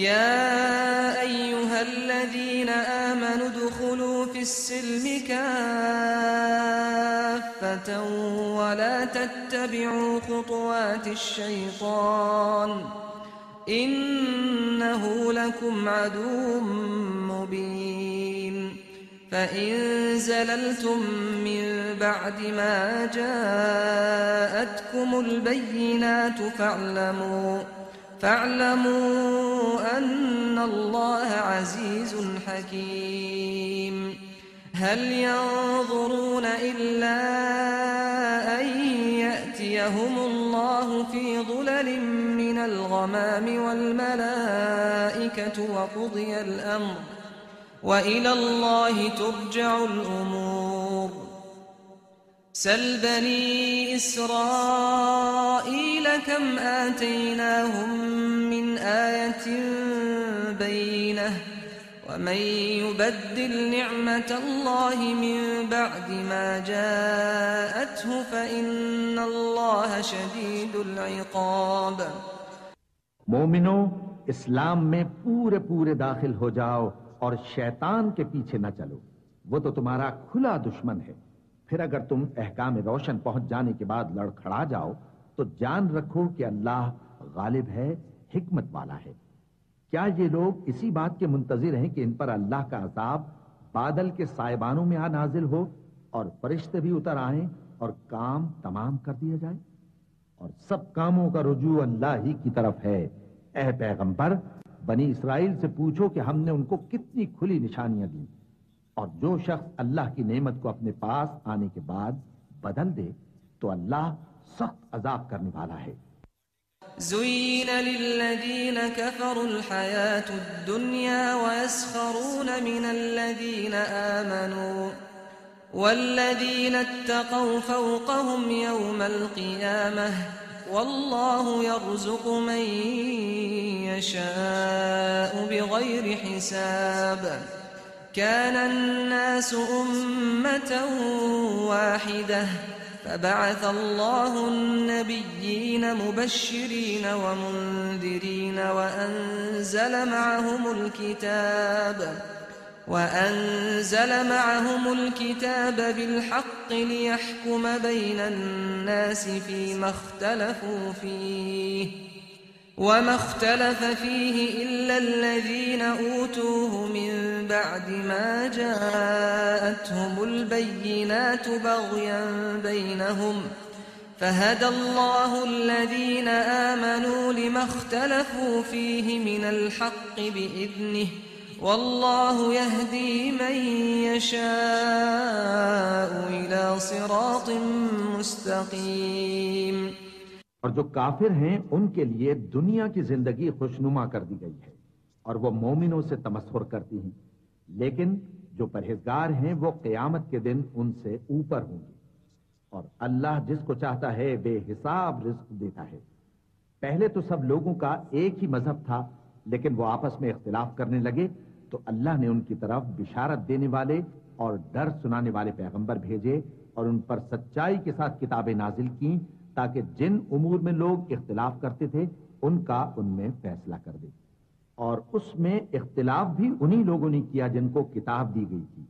يا أيها الذين آمنوا ادخلوا في السلم كافة ولا تتبعوا خطوات الشيطان إنه لكم عدو مبين فإن زللتم من بعد ما جاءتكم البينات فاعلموا أن الله عزيز حكيم هل ينظرون إلا أن يأتيهم الله في ظلل من الغمام والملائكة وقضي الأمر وإلى الله ترجع الأمور سل بني إسرائيل كم آتيناهم من آية بينة ومن يبدل نعمة الله من بعد ما جاءته فإن الله شديد العقاب मोमिनो, इस्लाम में पूरे पूरे दाखिल हो जाओ और शैतान के पीछे न चलो, वो तो तुम्हारा खुला दुश्मन है। फिर अगर तुम अहकाम रोशन पहुंच जाने के बाद लड़खड़ा जाओ तो जान रखो कि अल्लाह गालिब है, हिकमत वाला है। क्या ये लोग इसी बात के मुंतजिर हैं कि इन पर अल्लाह का अजाब बादल के साइबानों में आ नाजिल हो और फरिश्ते भी उतर आएं और काम तमाम कर दिया जाए? और सब कामों का रुजू अल्लाह ही की तरफ है। ऐ पैगंबर, बनी इसराइल से पूछो कि हमने उनको कितनी खुली निशानियां दी, और जो शख्स अल्लाह की नेमत को अपने पास आने के बाद बदल दे तो अल्लाह सख्त अजाब करने वाला है। زين للذين كفروا الحياة الدنيا ويسخرون من الذين آمنوا والذين اتقوا فوقهم يوم القيامة والله يرزق من يشاء بغير حساب كان الناس أمة واحدة فبعث الله النبيين مبشرين ومنذرين وأنزل معهم الكتاب بالحق ليحكم بين الناس فيما اختلفوا فيه وما اختلف فيه إلا الذين أوتوه من بعد ما جاءتهم البينات بغيا بينهم فهدى الله الذين آمنوا لما اختلفوا فيه من الحق بإذنه والله يهدي من يشاء إلى صراط مستقيم। और जो काफिर हैं उनके लिए दुनिया की जिंदगी खुशनुमा कर दी गई है और वो मोमिनों से तमस्खुर करती हैं, लेकिन जो परहेजगार हैं वो क़यामत के दिन उनसे ऊपर होंगे। और अल्लाह जिसको चाहता है बेहिसाब रिज़्क़ देता है। पहले तो सब लोगों का एक ही मजहब था, लेकिन वो आपस में इख्तिलाफ करने लगे तो अल्लाह ने उनकी तरफ बिशारत देने वाले और डर सुनाने वाले पैगंबर भेजे और उन पर सच्चाई के साथ किताबें नाजिल की ताकि जिन उमूर में लोग इख्तिलाफ करते थे उनका उनमें फैसला कर दे। और उसमें इख्तिलाफ भी उन्हीं लोगों ने किया जिनको किताब दी गई थी,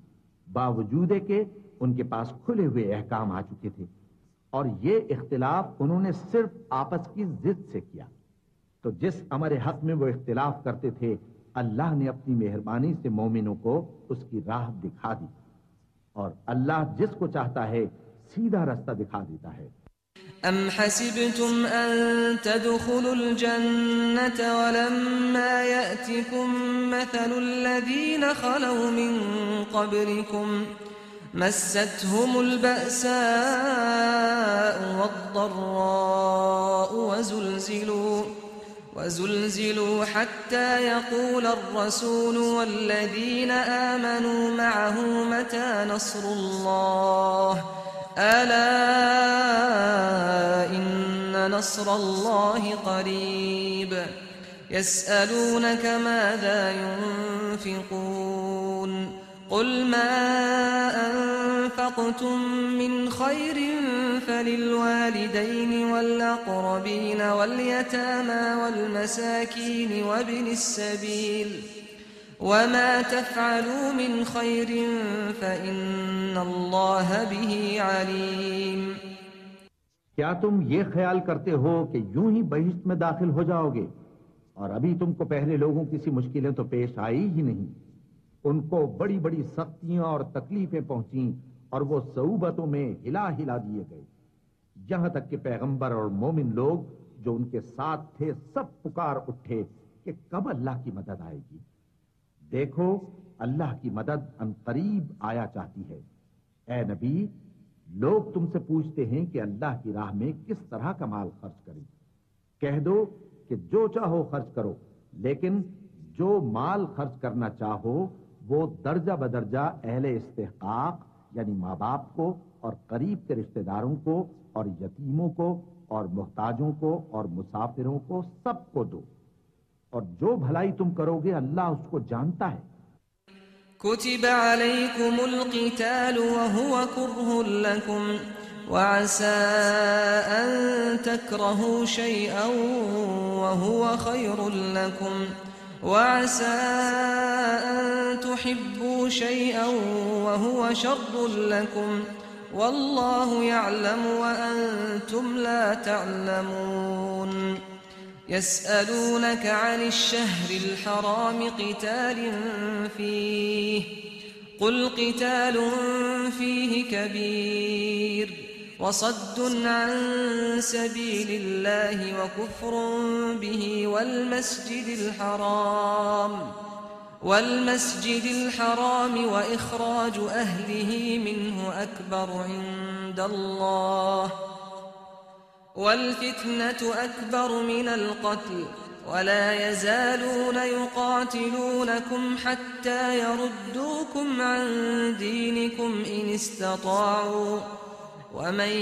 बावजूद के उनके पास खुले हुए अहकाम आ चुके थे। और ये इख्तिलाफ उन्होंने सिर्फ आपस की जिद से किया। तो जिस अमर हक में वो इख्तिलाफ करते थे अल्लाह ने अपनी मेहरबानी से मोमिनों को उसकी राह दिखा दी, और अल्लाह जिसको चाहता है सीधा रास्ता दिखा देता है। أم حسبتم أن تدخلوا الجنة ولما يأتكم مثل الذين خلوا من قبلكم مستهم البأساء والضراء وزلزلوا حتى يقول الرسول والذين آمنوا معه متى نصر الله ألا إن نصر الله قريب يسألونك ماذا ينفقون قل ما أنفقتم من خير فللوالدين والأقربين واليتامى والمساكين وابن السبيل وما تفعلوا من خير فإن الله به عليم। क्या तुम ये ख्याल करते हो कि यूं ही बहिश्त में दाखिल हो जाओगे और अभी तुमको पहले लोगों की सी मुश्किलें तो पेश आई ही नहीं। उनको बड़ी बड़ी सख्तियां और तकलीफें पहुंची और वो सऊबतों में हिला हिला दिए गए, यहां तक कि पैगंबर और मोमिन लोग जो उनके साथ थे सब पुकार उठे कि कब अल्लाह की मदद आएगी। देखो अल्लाह की मदद अनकरीब आया चाहती है। ए नबी, लोग तुमसे पूछते हैं कि अल्लाह की राह में किस तरह का माल खर्च करें। कह दो कि जो चाहो खर्च करो, लेकिन जो माल खर्च करना चाहो वो दर्जा बदर्जा अहले इस्तेहकाक यानी माँ बाप को और करीब के रिश्तेदारों को और यतीमों को और मुहताजों को और मुसाफिरों को सबको दो, और जो भलाई तुम करोगे अल्लाह उसको जानता है। كتب عليكم القتال وهو كره لكم وعسى أن تكرهوا شيئا وهو خير لكم وعسى أن تحبوا شيئا وهو شر لكم والله يعلم وأنتم لا تعلمون يسألونك عن الشهر الحرام قتال فيه قل قتال فيه كبير وصد عن سبيل الله وكفر به والمسجد الحرام وإخراج أهله منه أكبر عند الله والفتنة أكبر من القتل ولا يزالون يقاتلونكم حتى يردوكم عن دينكم إن استطاعوا ومن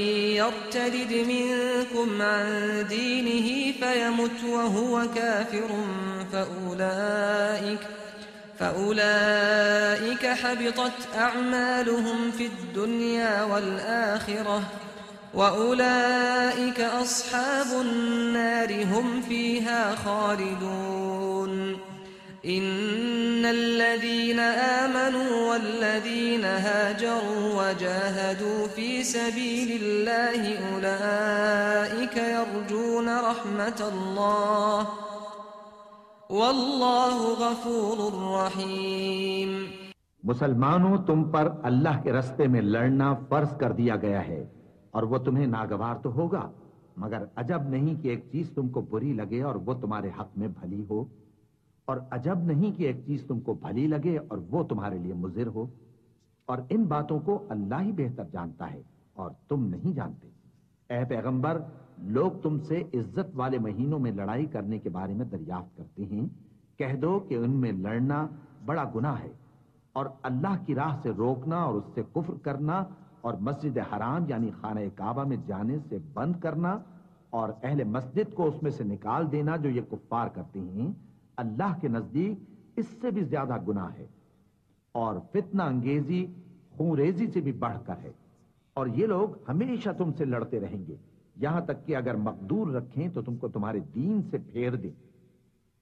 يرتد منكم عن دينه فيمت وهو كافر فأولئك حبطت أعمالهم في الدنيا والآخرة وأولئك أصحاب النار هم فيها خالدون إن الذين آمنوا والذين هاجروا وجاهدوا في سبيل الله أولئك يرجون رحمة الله والله غفور रहीम। मुसलमानों, तुम पर अल्लाह के रास्ते में लड़ना फर्ज कर दिया गया है और वो तुम्हें नागवार तो होगा, मगर अजब नहीं कि एक चीज तुमको बुरी लगे और वो तुम्हारे हक में भली हो, और अजब नहीं कि एक चीज तुमको भली लगे और वो तुम्हारे लिए मुज़िर हो। और इन बातों को अल्लाह ही बेहतर जानता है और तुम नहीं जानते। ऐ पैगंबर, लोग तुमसे इज्जत वाले महीनों में लड़ाई करने के बारे में दरियाफ्त करते हैं। कह दो कि उनमें लड़ना बड़ा गुनाह है, और अल्लाह की राह से रोकना और उससे कुफ्र करना और मस्जिद हराम यानी खाना काबा में जाने से बंद करना और अहले मस्जिद को उसमें से निकाल देना जो ये कुफ्फार करते हैं, अल्लाह के नजदीक इससे भी ज्यादा गुनाह है और फितना अंगेजी खूंरेजी से भी बढ़कर है। और ये लोग हमेशा तुमसे लड़ते रहेंगे, यहां तक कि अगर मकदूर रखें तो तुमको तुम्हारे दीन से फेर दें।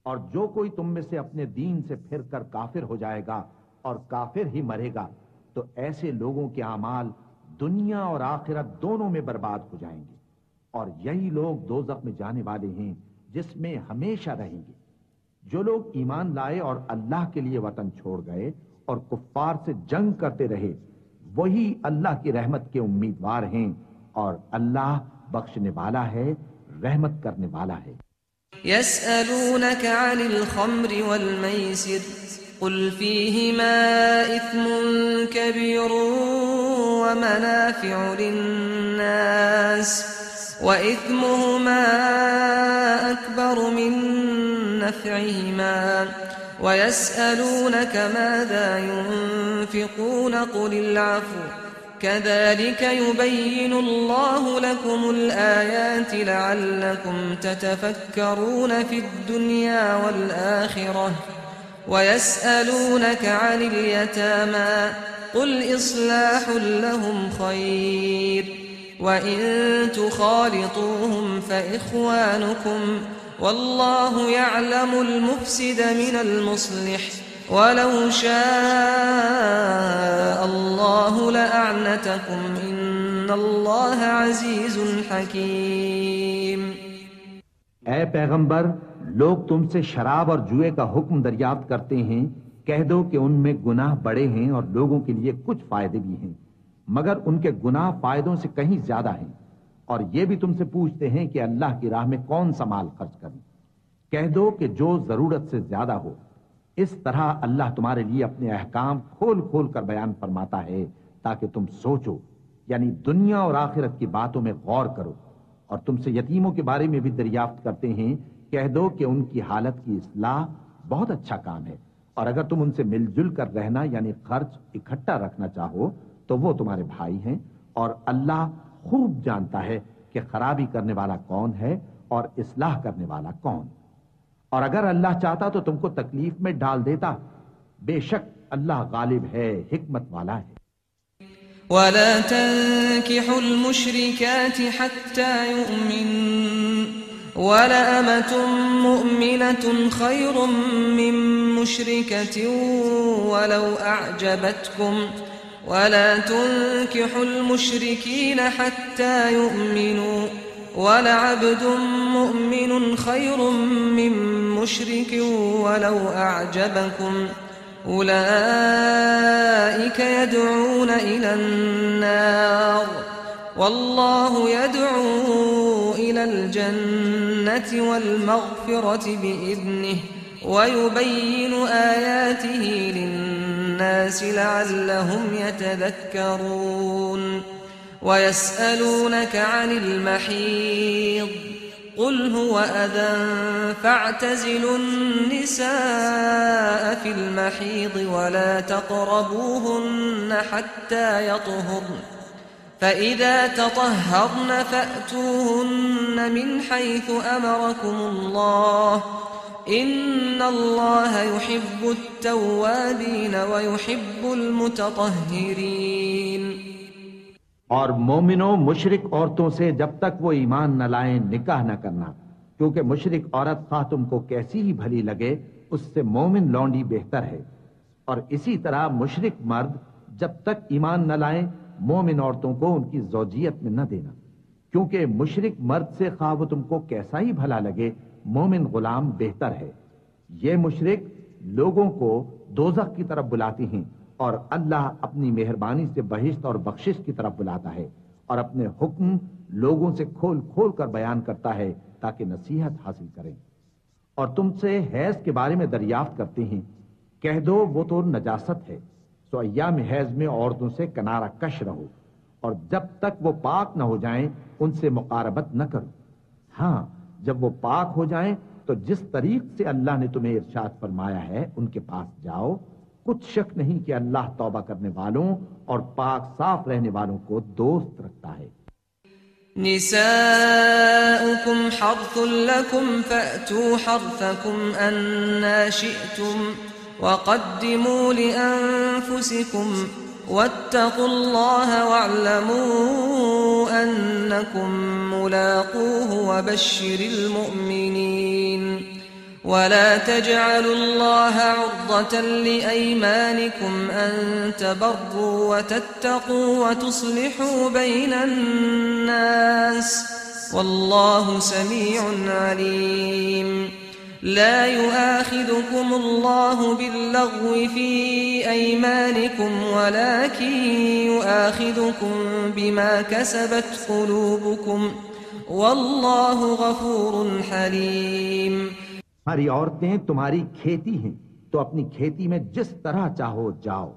और जो कोई तुम में से अपने दीन से फिर कर काफिर हो जाएगा और काफिर ही मरेगा, तो ऐसे लोगों के अमाल दुनिया और आखिरत दोनों में बर्बाद हो जाएंगे, और यही लोग दोज़ख में जाने वाले हैं जिसमें हमेशा रहेंगे। जो लोग ईमान लाए और अल्लाह के लिए वतन छोड़ गए और कुफ्फार से जंग करते रहे, वही अल्लाह की रहमत के उम्मीदवार हैं, और अल्लाह बख्शने वाला है, रहमत करने वाला है। यस्अलूनक अनिल खम्रि वल मैसिर कुल फीहिमा इस्मुन कबीरुन व मनाफिउ लिन्नास व इस्मुहुमा अकबर मिन नफ़इहिमा व यस्अलूनक माज़ा युनफ़िक़ून क़ुलिल अफ़्व كذلك يبين الله لكم الآيات لعلكم تتفكرون في الدنيا والآخرة ويسألونك عن اليتامى قل إصلاح لهم خير وإن تخالطوهم فإخوانكم والله يعلم المفسد من المصلح ولو شاء الله لأعنتكم إن الله عزيز حكيم। ऐ पैगंबर, लोग तुमसे शराब और जुए का हुक्म दरियाफ्त करते हैं, कह दो कि उनमें गुनाह बड़े हैं और लोगों के लिए कुछ फायदे भी हैं, मगर उनके गुनाह फायदों से कहीं ज्यादा हैं। और ये भी तुमसे पूछते हैं कि अल्लाह की राह में कौन सा माल खर्च करें। कह दो कि जो जरूरत से ज्यादा हो। इस तरह अल्लाह तुम्हारे लिए अपने अहकाम खोल खोल कर बयान फरमाता है ताकि तुम सोचो, यानी दुनिया और आखिरत की बातों में गौर करो। और तुमसे यतीमों के बारे में भी दरियाफ्त करते हैं, कह दो कि उनकी हालत की इस्लाह बहुत अच्छा काम है, और अगर तुम उनसे मिलजुल कर रहना यानी खर्च इकट्ठा रखना चाहो तो वो तुम्हारे भाई हैं, और अल्लाह खूब जानता है कि खराबी करने वाला कौन है और इस्लाह करने वाला कौन। और अगर अल्लाह चाहता तो तुमको तकलीफ में डाल देता, बेशक अल्लाह गालिब है, हिकमत वाला है। वला तंकिहुल मुश्रिकात हत्ता युमिन वला अमतुम मुमिनतुन खैरुम मिन मुश्रिकतिन वलौ अअजबतकुम वला तुनकिहुल मुश्रिकीन हत्ता युमिनु वलअब्दुम मुमिनुन खैरुम मिन मुश्रिकिन वलौ अअजबकुम उलाइक यदऊन इलन नार वल्लाहु यदऊ इलल जन्नति वल मग़फ़िरति बिइज़निहि वयुबय्यिनु आयातिहि लिन्नासि लअल्लहुम यतذكرون। ويسألونك عن المحيض قل هو أذى فاعتزلوا النساء في المحيض ولا تقربوهن حتى يطهرن فإذا تطهرن فأتوهن من حيث أمركم الله إن الله يحب التوابين ويحب المتطهرين। और मोमिनो, मुशरिक औरतों से जब तक वो ईमान न लाएं निकाह न करना, क्योंकि मुशरिक औरत खा तुमको कैसी ही भली लगे उससे मोमिन लौंडी बेहतर है। और इसी तरह मुशरिक मर्द जब तक ईमान न लाएं मोमिन औरतों को उनकी ज़ौजियत में न देना, क्योंकि मुशरिक मर्द से खा वो तुमको कैसा ही भला लगे मोमिन गुलाम बेहतर है। ये मुशरिक लोगों को दोज़ख की तरफ बुलाती हैं, और अल्लाह अपनी मेहरबानी से बहिश्त और बख्शिश की तरफ बुलाता है और अपने हुक्म लोगों से खोल खोल कर बयान करता है ताकि नसीहत हासिल करें। और तुमसे हैज के बारे में दरियाफ्त करते हैं, कह दो वो तो नजासत है, सो अय्याम हैज में औरतों से किनारा कश रहो, और जब तक वो पाक न हो जाएं उनसे मुकारबत न करो। हाँ, जब वो पाक हो जाएं तो जिस तरीक से अल्लाह ने तुम्हें इरशाद फरमाया है उनके पास जाओ। कुछ शक नहीं कि अल्लाह तौबा करने वालों और पाक साफ रहने वालों को दोस्त रखता है। निसाउकुम हर्थुन लकुम फअतू हर्थकुम अन्ना शिअतुम वक़द्दिमू लिअन्फुसिकुम वत्तक़ुल्लाह वअलमू अन्नकुम मुलाक़ूहु वबश्शिरिल मुअमिनीन। ولا تجعلوا الله عرضة لأيمانكم أن تبروا وتتقوا وتصلحوا بين الناس والله سميع عليم. لا يؤاخذكم الله باللغو في أيمانكم ولكن يؤاخذكم بما كسبت قلوبكم والله غفور حليم. हमारी औरतें तुम्हारी खेती हैं, तो अपनी खेती में जिस तरह चाहो जाओ,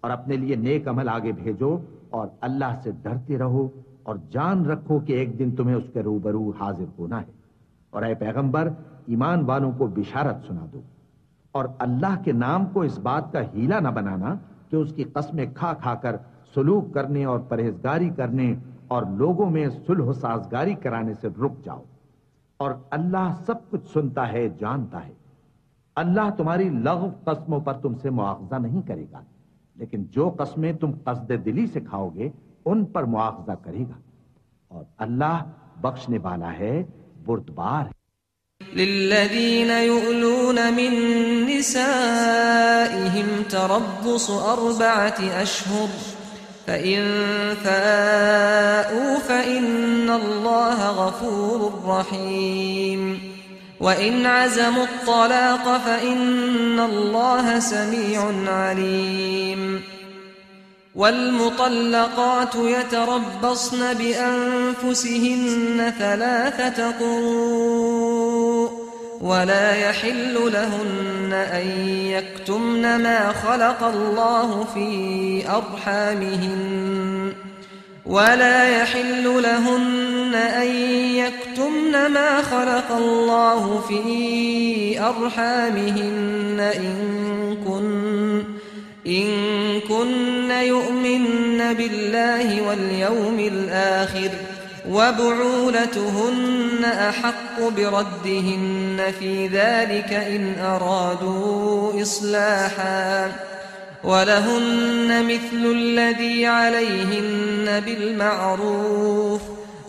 और अपने लिए नेक अमल आगे भेजो, और अल्लाह से डरते रहो, और जान रखो कि एक दिन तुम्हें उसके रूबरू हाजिर होना है। और ऐ पैगंबर, ईमान वालों को बिशारत सुना दो, और अल्लाह के नाम को इस बात का हीला न बनाना कि उसकी कसमें खा खाकर सलूक करने और परहेजगारी करने और लोगों में सुलह साजगारी कराने से रुक जाओ, और अल्लाह सब कुछ सुनता है, जानता है। अल्लाह तुम्हारी लग़्व कस्मों पर तुमसे मुआवजा नहीं करेगा, लेकिन जो कस्में तुम कसदे दिली से खाओगे उन पर मुआवजा करेगा, और अल्लाह बख्शने वाला है, बुर्दबार है। लिल्लज़ीन युअलून मिन निसाइहिम तरब्बुस अर्बअति अशहुर फ़इन फ़ाऊ फ़इन्नल्लाह गफ़ूरुर रहीम वइन अज़मु त्तलाक़ फ़इन्नल्लाह समीउन अलीम। वल्मुतल्लक़ातु यतरब्बस्न बिअन्फुसिहिन्न थलाथत क़ुरूء वला यहिल्लु लहुन्न अन यक्तुमन मा ख़लक़ल्लाहु फ़ी अर्हामिहिन्न ولا يحل لهن أن يكتمن ما خلق الله في أرحامهن إن كن يؤمن بالله واليوم الآخر وبعولتهن أحق بردهن في ذلك إن أرادوا إصلاحا ولهن مثل الذي عليهن بالمعروف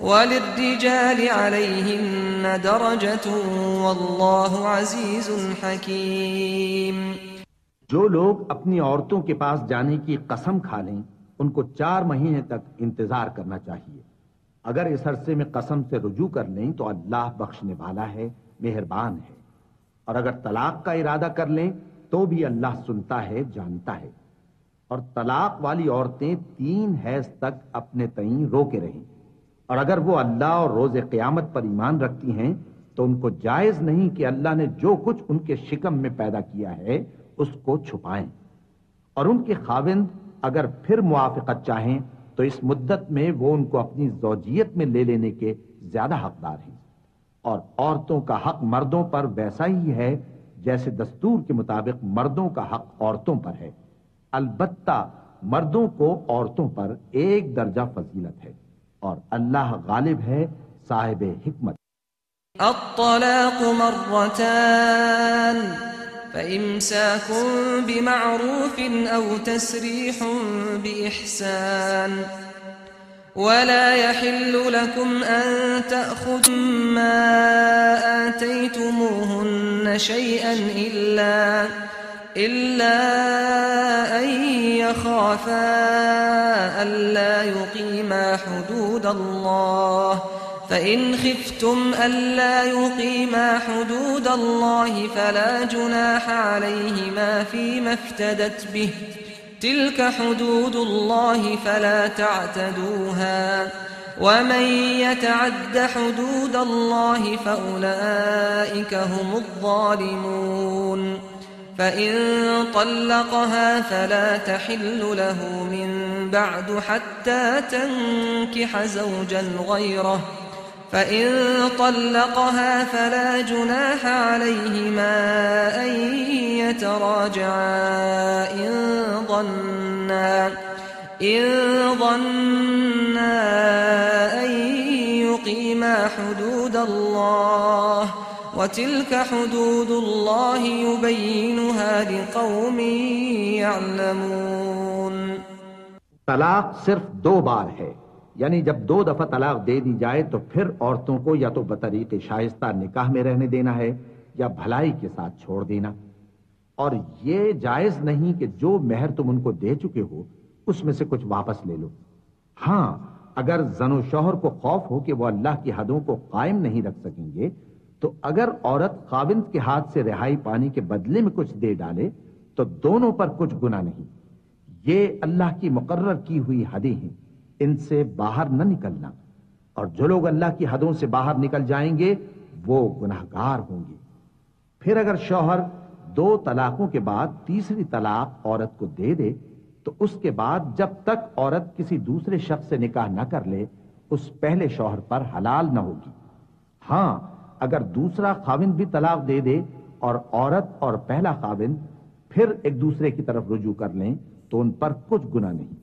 وللرجال عليهن درجة والله عزيز حكيم। जो लोग अपनी औरतों के पास जाने की कसम खा लें उनको 4 महीने तक इंतजार करना चाहिए। अगर इस अरसे में कसम से रुजू कर लें तो अल्लाह बख्शने वाला है, मेहरबान है, और अगर तलाक का इरादा कर लें तो भी अल्लाह सुनता है, जानता है। और तलाक वाली औरतें 3 हैज तक अपने तईं रोके रहें, और अगर वो अल्लाह और रोज़े क़यामत पर ईमान रखती हैं तो उनको जायज नहीं कि अल्लाह ने जो कुछ उनके शिकम में पैदा किया है उसको छुपाएं। और उनके खाविंद अगर फिर मुआफ़क़त चाहें तो इस मुद्दत में वो उनको अपनी ज़ौजियत में ले लेने के ज्यादा हकदार हैं। और औरतों का हक मर्दों पर वैसा ही है जैसे दस्तूर के मुताबिक मर्दों का हक औरतों पर है। अलबत्ता मर्दों को औरतों पर 1 दर्जा फजीलत है, और अल्लाह गालिब है, साहिब हिकमत। अत्तलाक़ मर्रतान फ़इम्साकुम बिमअरूफ़िन औ तस्रीहुम बिइहसान वला यहिल्लु लकुम अन तअख़ुज़ू मा आतयतमुहुन्न शैअन इल्ला अन यख़ाफ़ा अल्ला युक़ीमा हुदूदल्लाह फ़इन ख़िफ़्तुम अल्ला युक़ीमा हुदूदल्लाह फ़ला जुनाह अलैहिमा फ़ीमा इफ़्तदत बिहि तिल्क हुदूदुल्लाह फ़ला तअतदूहा वमन यतअद्द हुदूदल्लाह फ़उलाइक हुमुज़्ज़ालिमून। फ़इन तल्लक़हा फ़ला तहिल्लु लहु मिन बअद हत्ता तंकिह ज़ौजन ग़ैरह फ़इन तल्लक़हा फ़ला जुनाह अलैहिमा अन यतराजआ इन ظنا अन युक़ीमा हुदूदल्लाह वतिल्क हुदूदुल्लाह युबय्यिनुहा लिक़ौमिन यअलमून। तलाक सिर्फ 2 बार है, यानी जब 2 दफा तलाक दे दी जाए तो फिर औरतों को या तो बतरीक़े शाइस्ता निकाह में रहने देना है या भलाई के साथ छोड़ देना। और ये जायज नहीं कि जो मेहर तुम उनको दे चुके हो उसमें से कुछ वापस ले लो। हां, अगर जनो शौहर को खौफ हो कि वो अल्लाह की हदों को कायम नहीं रख सकेंगे तो अगर औरत खाविंद के हाथ से रिहाई पाने के बदले में कुछ दे डाले तो दोनों पर कुछ गुनाह नहीं। ये अल्लाह की मुकर्रर की हुई हदें हैं, इनसे बाहर न निकलना, और जो लोग अल्लाह की हदों से बाहर निकल जाएंगे वो गुनाहगार होंगे। फिर अगर शौहर 2 तलाकों के बाद तीसरी तलाक औरत को दे दे तो उसके बाद जब तक औरत किसी दूसरे शख्स से निकाह न कर ले उस पहले शौहर पर हलाल न होगी। हां, अगर दूसरा खाविंद भी तलाक दे दे और औरत और पहला खाविंद फिर एक दूसरे की तरफ रुजू कर लें तो उन पर कुछ गुनाह नहीं,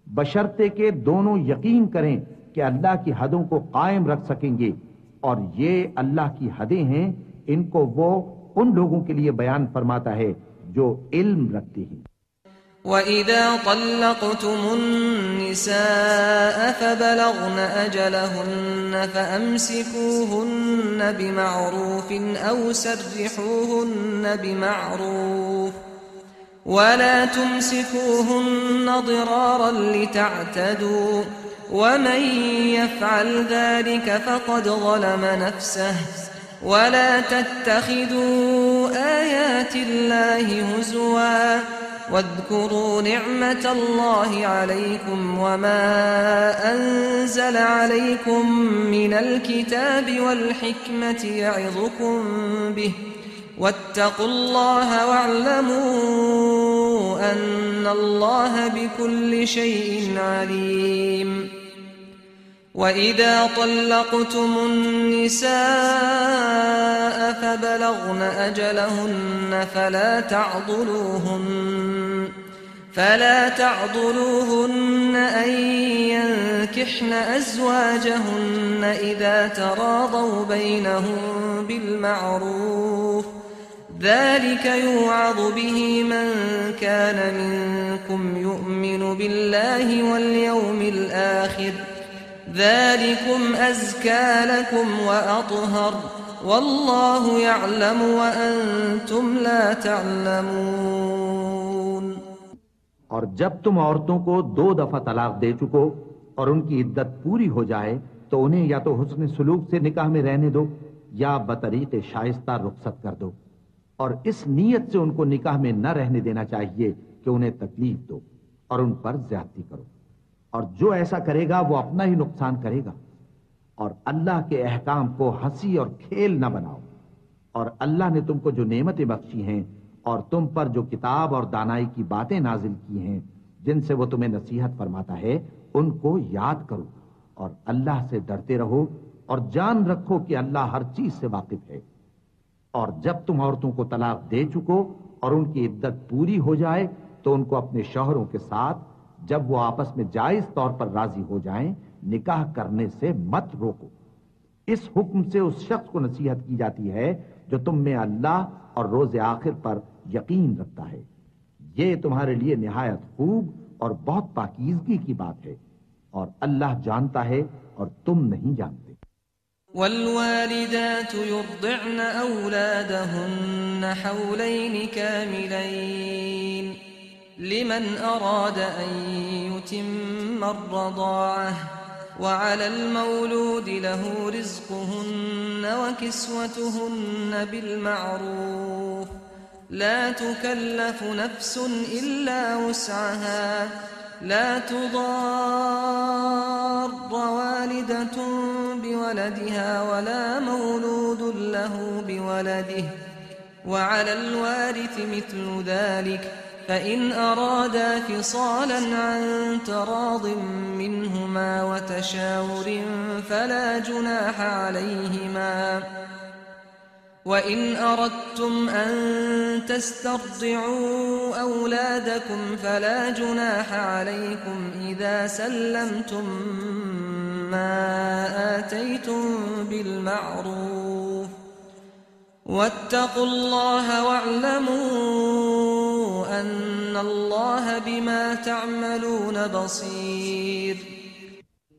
बशर्ते के दोनों यकीन करें कि अल्लाह की हदों को कायम रख सकेंगे, और ये अल्लाह की हदें हैं, इनको वो उन लोगों के लिए बयान फरमाता है जो इल्म रखती हैं। وَإِذَا طَلَّقْتُمُ النِّسَاءَ فَبَلَغْنَ أَجَلَهُنَّ فَأَمْسِكُوهُنَّ بِمَعْرُوفٍ أَوْ سَرِّحُوهُنَّ بِمَعْرُوفٍ وَلَا تُمْسِكُوهُنَّ ضِرَارًا لِتَعْتَدُوا وَمَن يَفْعَلْ ذَلِكَ فَقَدْ ظَلَمَ نَفْسَهُ وَلَا تَتَّخِذُوا آيَاتِ اللَّهِ هُزُوًا واذكروا نعمة الله عليكم وما أنزل عليكم من الكتاب والحكمة يعظكم به واتقوا الله واعلموا أن الله بكل شيء عليم. وإذا طلقتم النساء فبلغن أجلهن فلا تعضلوهن أن ينكحن أزواجهن إذا تراضوا بينهم بالمعروف ذلك يوعظ به من كان منكم يؤمن بالله واليوم الآخر ذلكم أزكى لكم وأطهر والله يعلم وأنتم لا تعلمون. और जब तुम औरतों को 2 दफा तलाक दे चुको और उनकी इद्दत पूरी हो जाए तो उन्हें या तो हुस्न सुलूक से निकाह में रहने दो या बतरीक़े शाइस्ता रुखसत कर दो और इस नीयत से उनको निकाह में न रहने देना चाहिए कि उन्हें तकलीफ दो और उन पर ज्यादती करो और जो ऐसा करेगा वो अपना ही नुकसान करेगा। और अल्लाह के अहकाम को हंसी और खेल न बनाओ और अल्लाह ने तुमको जो नेमतें बख्शी हैं और तुम पर जो किताब और दानाई की बातें नाजिल की हैं जिनसे वो तुम्हें नसीहत फरमाता है उनको याद करो और अल्लाह से डरते रहो और जान रखो कि अल्लाह हर चीज से वाकिफ है। और जब तुम औरतों को तलाक दे चुको और उनकी इद्दत पूरी हो जाए तो उनको अपने शौहरों के साथ जब वो आपस में जायज तौर पर राजी हो जाएं निकाह करने से मत रोको। इस हुक्म से उस शख्स को नसीहत की जाती है जो तुम में अल्लाह और रोज आखिर पर यकीन रखता है। ये तुम्हारे लिए निहायत खूब और बहुत पाकीज़गी की बात है और अल्लाह जानता है और तुम नहीं जानते। والوالدات يرضعن أولادهن حولين كاملين لمن أراد أن يتم الرضاعة وعلى المولود له رزقهن وكسوتهن بالمعروف لا تكلف نفس إلا وسعها لا تضار والدة بولدها ولا مولود له بولده وعلى الوارث مثل ذلك فإن أرادا فصالا عن تراض منهما وتشاور فلا جناح عليهما وإن أردتم أن تسترضعوا أولادكم فلا جناح عليكم إذا سلمتم ما آتيتم بالمعروف واتقوا الله واعلموا أن الله بما تعملون بصير.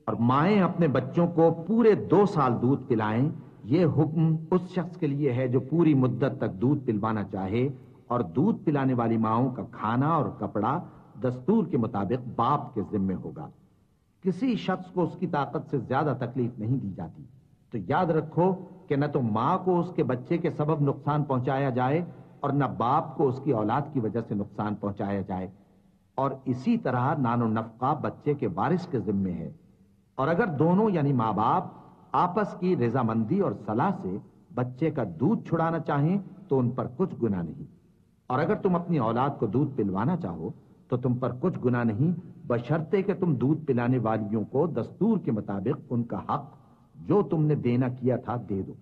और माएं अपने बच्चों को पूरे 2 साल दूध पिलाएं। ये हुक्म उस शख्स के लिए है जो पूरी मुद्दत तक दूध पिलवाना चाहे और दूध पिलाने वाली माओं का खाना और कपड़ा दस्तूर के मुताबिक बाप के जिम्मे होगा। किसी शख्स को उसकी ताकत से ज्यादा तकलीफ नहीं दी जाती। तो याद रखो कि न तो माँ को उसके बच्चे के सबब नुकसान पहुंचाया जाए और न बाप को उसकी औलाद की वजह से नुकसान पहुंचाया जाए। और इसी तरह नानो नफका बच्चे के वारिस के जिम्मे है। और अगर दोनों यानी माँ बाप आपस की रजामंदी और सलाह से बच्चे का दूध छुड़ाना चाहें तो उन पर कुछ गुनाह नहीं। और अगर तुम अपनी औलाद को दूध पिलवाना चाहो तो तुम पर कुछ गुनाह नहीं, बशर्ते कि तुम दूध पिलाने वालियों को दस्तूर के मुताबिक उनका हक जो तुमने देना किया था दे दो।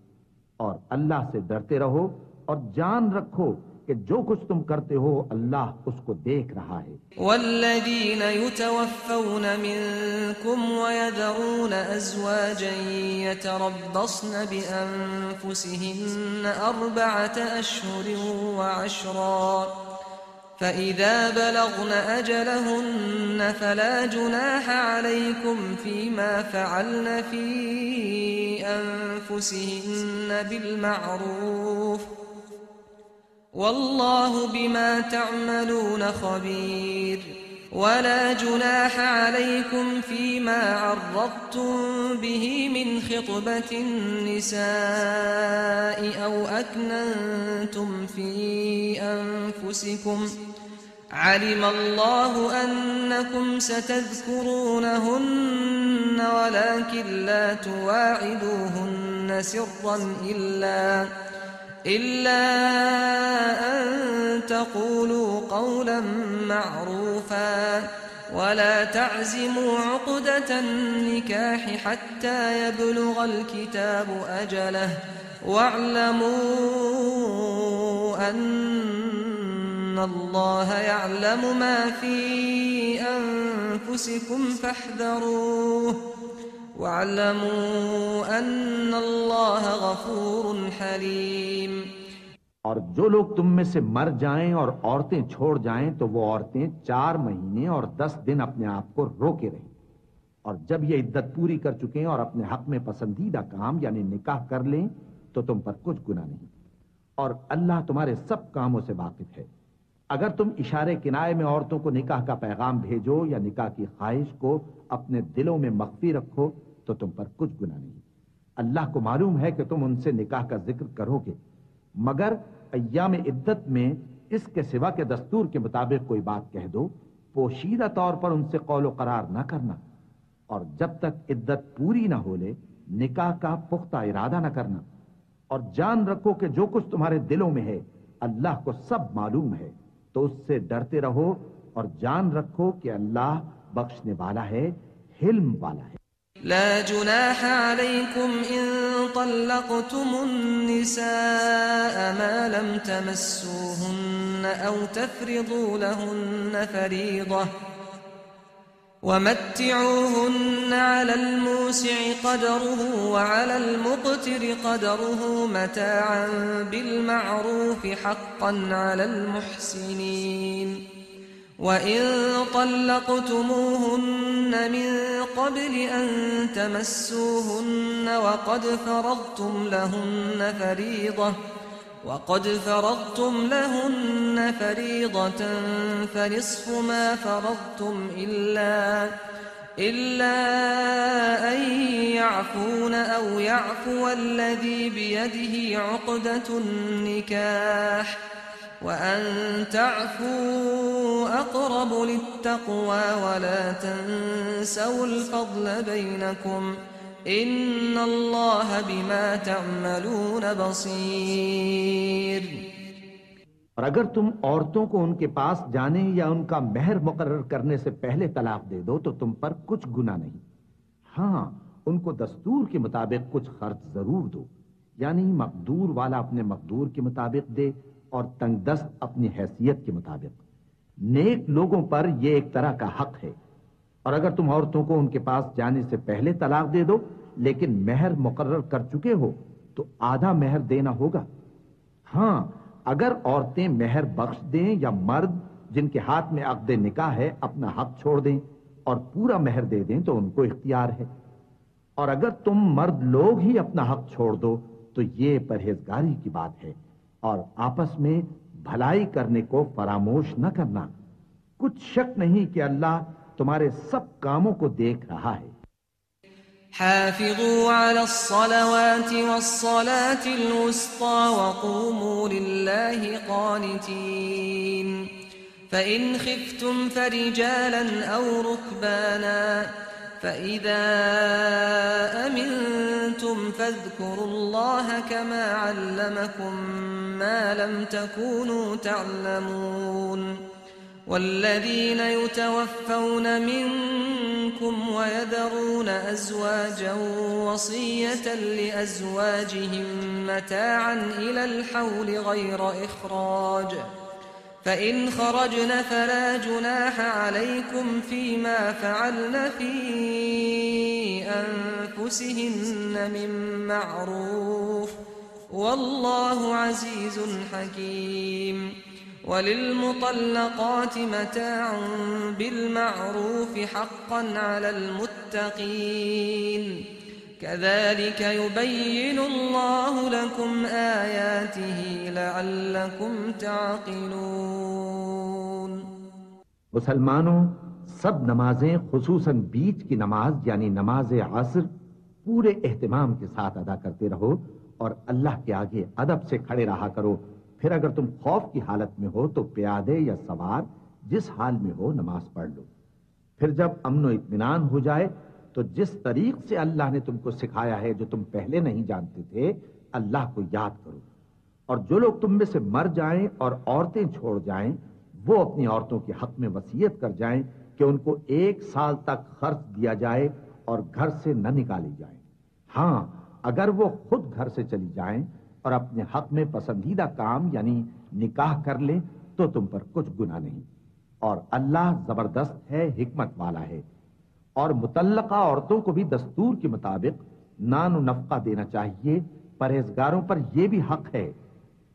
और अल्लाह से डरते रहो और जान रखो कि जो कुछ तुम करते हो अल्लाह उसको देख रहा है। वल्लज़ीन युतवफ़्फ़ौन मिनकुम वयज़रून अज़वाजन यतरब्बस्न बिअन्फुसिहिन्न अर्बअत अश्हुरिन वअश्रा फ़इज़ा बलग़न अजलहुन्न फ़ला जुनाह अलैकुम फ़ीमा फ़अल्न फ़ी अन्फुसिहिन्न बिलमअरूफ़ वल्लाहु बिमा तअमलून खबीर वला जुनाह अलैकुम फ़ीमा अर्रद्तुम बिही मिन ख़ित्बतिन निसाइ औ अक्नंतुम फ़ी अन्फुसिकुम علم الله أنكم ستذكرونهن ولكن لا تواعدوهن سرا إلا أن تقولوا قولا معروفا ولا تعزموا عقدة النكاح حتى يبلغ الكتاب أجله واعلموا أن الله يعلم ما في أنفسكم فاحذروه واعلموا أن الله غفور حليم। और जो लोग तुम में से मर जाएं और औरतें छोड़ जाएं तो वो औरतें 4 महीने और 10 दिन अपने आप को रोके रहें, और जब ये इद्दत पूरी कर चुके और अपने हक में पसंदीदा काम यानी निकाह कर लें तो तुम पर कुछ गुनाह नहीं, और अल्लाह तुम्हारे सब कामों से वाकिफ है। अगर तुम इशारे किनाए में औरतों को निकाह का पैगाम भेजो या निकाह की ख्वाहिश को अपने दिलों में मख्फी रखो तो तुम पर कुछ गुनाह नहीं। अल्लाह को मालूम है कि तुम उनसे निकाह का जिक्र करोगे, मगर अय्याम इद्दत में इसके सिवा के दस्तूर के मुताबिक कोई बात कह दो, पोशीदा तौर पर उनसे कौलो करार न करना, और जब तक इद्दत पूरी न हो ले निकाह का पुख्ता इरादा न करना, और जान रखो कि जो कुछ तुम्हारे दिलों में है अल्लाह को सब मालूम है, तो उससे डरते रहो और जान रखो कि अल्लाह बख्शने वाला है, हिल्म वाला है। لا जुनाह अलैकुम इन तल्लक़्तुमुन निसाअ मा लम तमस्सूहुन्न औ तफ़रिदू लहुन्न फरीज़ह वमत्तिऊहुन्न अलल मूसिअ क़दरुहु वअलल मुक़्तिरि क़दरुहु मताअन बिलमअरूफ़ हक़्क़न अलल मुहसिनीन وإن طلقتموهن من قبل أن تمسوهن وقد فرضتم لهن فريضة فنصف ما فرضتم إلا أن يعفون أو يعفو الذي بيده عقدة النكاح وأن تعفوا أقرب للتقوى ولا تنسوا الفضل بينكم إن الله بما تعملون बसीर। और अगर तुम औरतों को उनके पास जाने या उनका महर मुकर्रर करने से पहले तलाक दे दो तो तुम पर कुछ गुनाह नहीं। हाँ, उनको दस्तूर के मुताबिक कुछ खर्च जरूर दो, यानी मकदूर वाला अपने मकदूर के मुताबिक दे और तंगदस्त अपनी हैसियत के मुताबिक। नेक लोगों पर यह एक तरह का हक है। और अगर तुम औरतों को उनके पास जाने से पहले तलाक दे दो लेकिन महर मुकर्रर कर चुके हो तो आधा महर देना होगा। हाँ, अगर औरतें महर बख्श दें या मर्द जिनके हाथ में अक़्द निकाह है अपना हक छोड़ दें और पूरा महर दे दें तो उनको इख्तियार है। और अगर तुम मर्द लोग ही अपना हक छोड़ दो तो ये परहेजगारी की बात है, और आपस में भलाई करने को फरामोश न करना। कुछ शक नहीं कि अल्लाह तुम्हारे सब कामों को देख रहा है। हाफिज़ू अलस्सलावाति वस्सलातिल वुस्ता वक़ूमू लिल्लाहि क़ानितीन फ़इन ख़िफ़्तुम फ़रिजालन औ रुकबाना फ़इज़ा अमिनतुम फ़ज़्कुरुल्लाह कमा अल्लमकुम मा लम तकूनू तअलमून والذين يتوفون منكم ويذرون أزواجا وصية لأزواجهم متاعا إلى الحول غير إخراج فإن خرجن فلا جناح عليكم فيما فعلن في أنفسهن من معروف والله عزيز حكيم وللمطلقات متاع بالمعروف حقا على المتقين كذلك يبين الله لكم آياته لعلكم تعقلون मुसलमानों, सब नमाजें खुसूसन बीच की नमाज यानी नमाज असर पूरे एहतिमाम के साथ अदा करते रहो और अल्लाह के आगे अदब से खड़े रहा करो। फिर अगर तुम खौफ की हालत में हो तो प्यादे या सवार जिस हाल में हो नमाज पढ़ लो। फिर जब अमन व इत्मीनान हो जाए तो जिस तरीक से अल्लाह ने तुमको सिखाया है जो तुम पहले नहीं जानते थे, अल्लाह को याद करो। और जो लोग तुम में से मर जाएं और औरतें छोड़ जाएं, वो अपनी औरतों के हक में वसीयत कर जाएं कि उनको 1 साल तक खर्च दिया जाए और घर से न निकाली जाए। हाँ, अगर वो खुद घर से चली जाएं और अपने हक में पसंदीदा काम यानी निकाह कर ले तो तुम पर कुछ गुनाह नहीं। और अल्लाह जबरदस्त है, हिकमत वाला है। और मुतल्लका औरतों को भी दस्तूर के मुताबिक नान व नफका देना चाहिए। परहेजगारों पर यह भी हक है।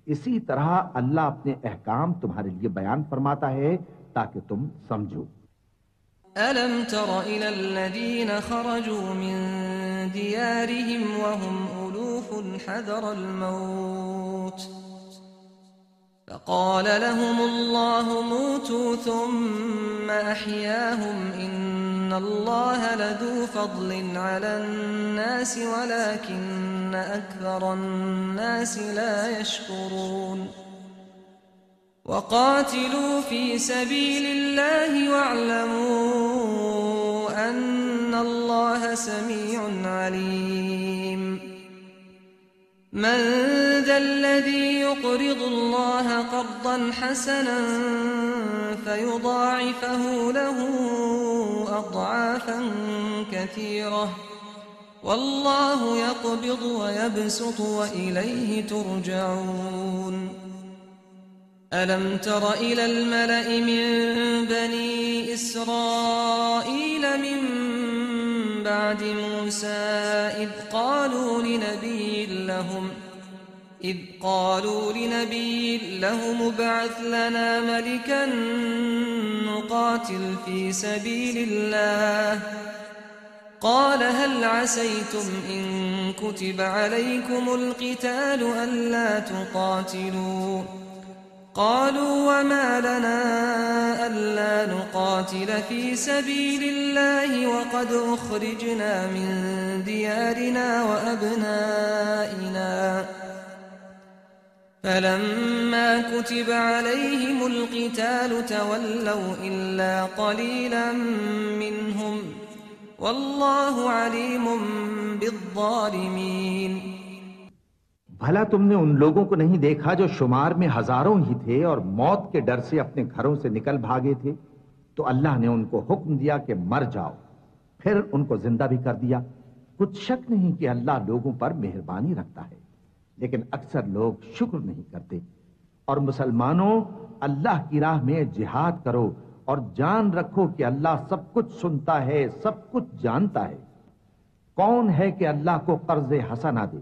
इसी तरह अल्लाह अपने अहकाम तुम्हारे लिए बयान फरमाता है ताकि तुम समझो। ألم تر إلى الذين خرجوا من ديارهم وهم ألوف حذر الموت فقال لهم الله موتوا ثم أحياهم إن الله لذو فضل على الناس ولكن أكثر الناس لا يشكرون وقاتلوا في سبيل الله واعلموا أن الله سميع عليم من ذا الذي يقرض الله قرضا حسنا فيضاعفه له أضعافا كثيرة والله يقبض ويبسط وإليه ترجعون ألم تر إلى الملأ من بني إسرائيل من بعد موسى إذ قالوا لنبي لهم ابعث لنا ملكا نقاتل في سبيل الله قال هل عسيتم إن كتب عليكم القتال ألا تقاتلوا قالوا وما لنا ألا نقاتل في سبيل الله وقد أخرجنا من ديارنا وأبنائنا فلما كتب عليهم القتال تولوا إلا قليلا منهم والله عليم بالظالمين भला तुमने उन लोगों को नहीं देखा जो शुमार में हजारों ही थे और मौत के डर से अपने घरों से निकल भागे थे? तो अल्लाह ने उनको हुक्म दिया कि मर जाओ, फिर उनको जिंदा भी कर दिया। कुछ शक नहीं कि अल्लाह लोगों पर मेहरबानी रखता है, लेकिन अक्सर लोग शुक्र नहीं करते। और मुसलमानों, अल्लाह की राह में जिहाद करो और जान रखो कि अल्लाह सब कुछ सुनता है, सब कुछ जानता है। कौन है कि अल्लाह को कर्ज हसना दे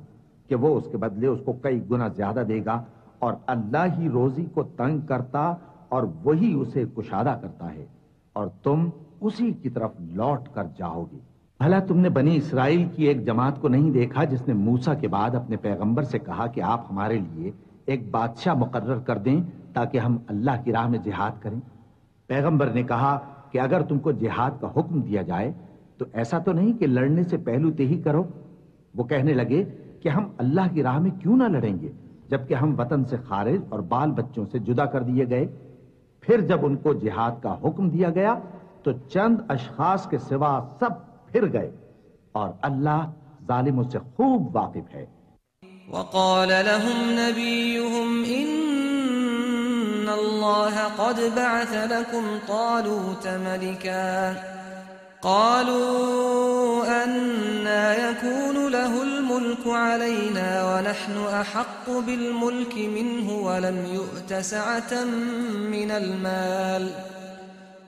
कि वो उसके बदले उसको कई गुना ज्यादा देगा, और अल्लाह ही रोजी को तंग करता और वही उसे कुशादा करता है, और तुम उसी की तरफ लौट कर जाओगे। भला तुमने बनी इसराइल की एक जमात को नहीं देखा जिसने मूसा के बाद अपने पैगंबर से कहा कि आप हमारे लिए एक बादशाह मुकर्रर कर दें ताकि हम अल्लाह की राह में जिहाद करें। पैगंबर ने कहा कि अगर तुमको जिहाद का हुक्म दिया जाए तो ऐसा तो नहीं कि लड़ने से पहलू तेही करो। वो कहने लगे कि हम अल्लाह की राह में क्यों ना लड़ेंगे जबकि हम वतन से खारिज और बाल बच्चों से जुदा कर दिए गए। फिर जब उनको जिहाद का हुक्म दिया गया तो चंद अशखास के सिवा सब फिर गए, और अल्लाह जालिमों से खूब वाकिफ है। वक़ाल लहुम नबियुहुम इन्न الله قد بعث لكم طالوت ملكا قالوا أنى يكون له الملك علينا ونحن أحق بالملك منه ولم يؤت سعة من المال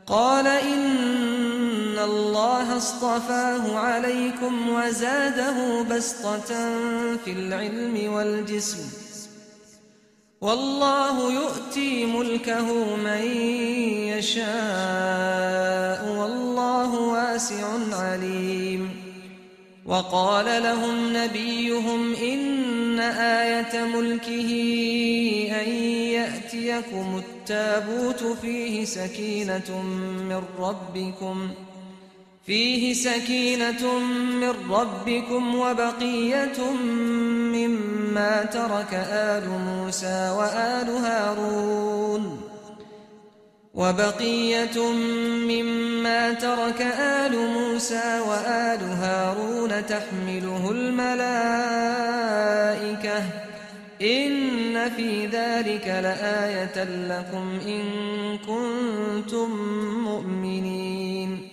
قال إن الله اصطفاه عليكم وزاده بسطة في العلم والجسم والله يؤتي ملكه من يشاء والله واسع عليم وقال لهم نبيهم إن آية ملكه أن يأتيكم التابوت فيه سكينة من ربكم وبقية مما ترك آل موسى وآل هارون تحمله الملائكة إن في ذلك لآية لكم إن كنتم مؤمنين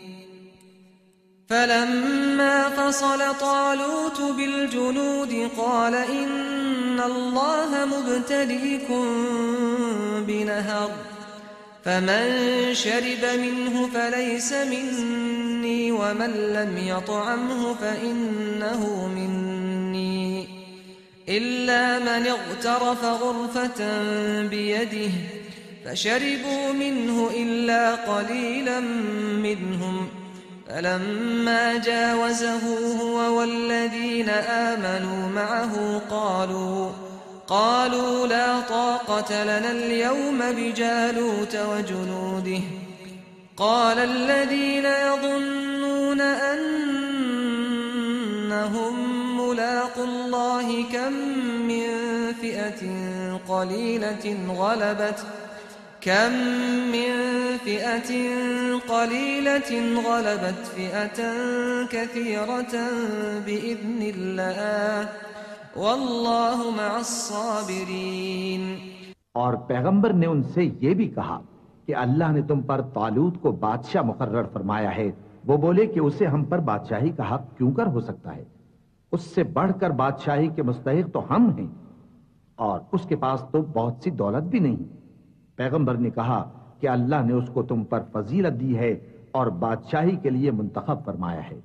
فلما فصل طالوت بالجنود قال إن الله مبتليكم بنهر فمن شرب منه فليس مني ومن لم يطعمه فإنه مني إلا من اغترف غرفة بيده فشربوا منه إلا قليلا منهم فلما جاوزه هو والذين آمنوا معه قالوا لا طاقة لنا اليوم بجالوت وجنوده قال الذين يظنون أنهم ملاقو الله كم من فئة قليلة غلبت فئة كثيرة بإذن الله والله مع الصابرين और पैगंबर ने उनसे ये भी कहा कि अल्लाह ने तुम पर तालूत को बादशाह मुकर्रर फरमाया है। वो बोले कि उसे हम पर बादशाही का हक क्यों कर हो सकता है, उससे बढ़कर बादशाही के मुस्तहिक तो हम हैं और उसके पास तो बहुत सी दौलत भी नहीं। पैगंबर ने कहा कि अल्लाह ने उसको तुम पर फजीलत दी है और बादशाही के लिए मुंतखब फरमाया है।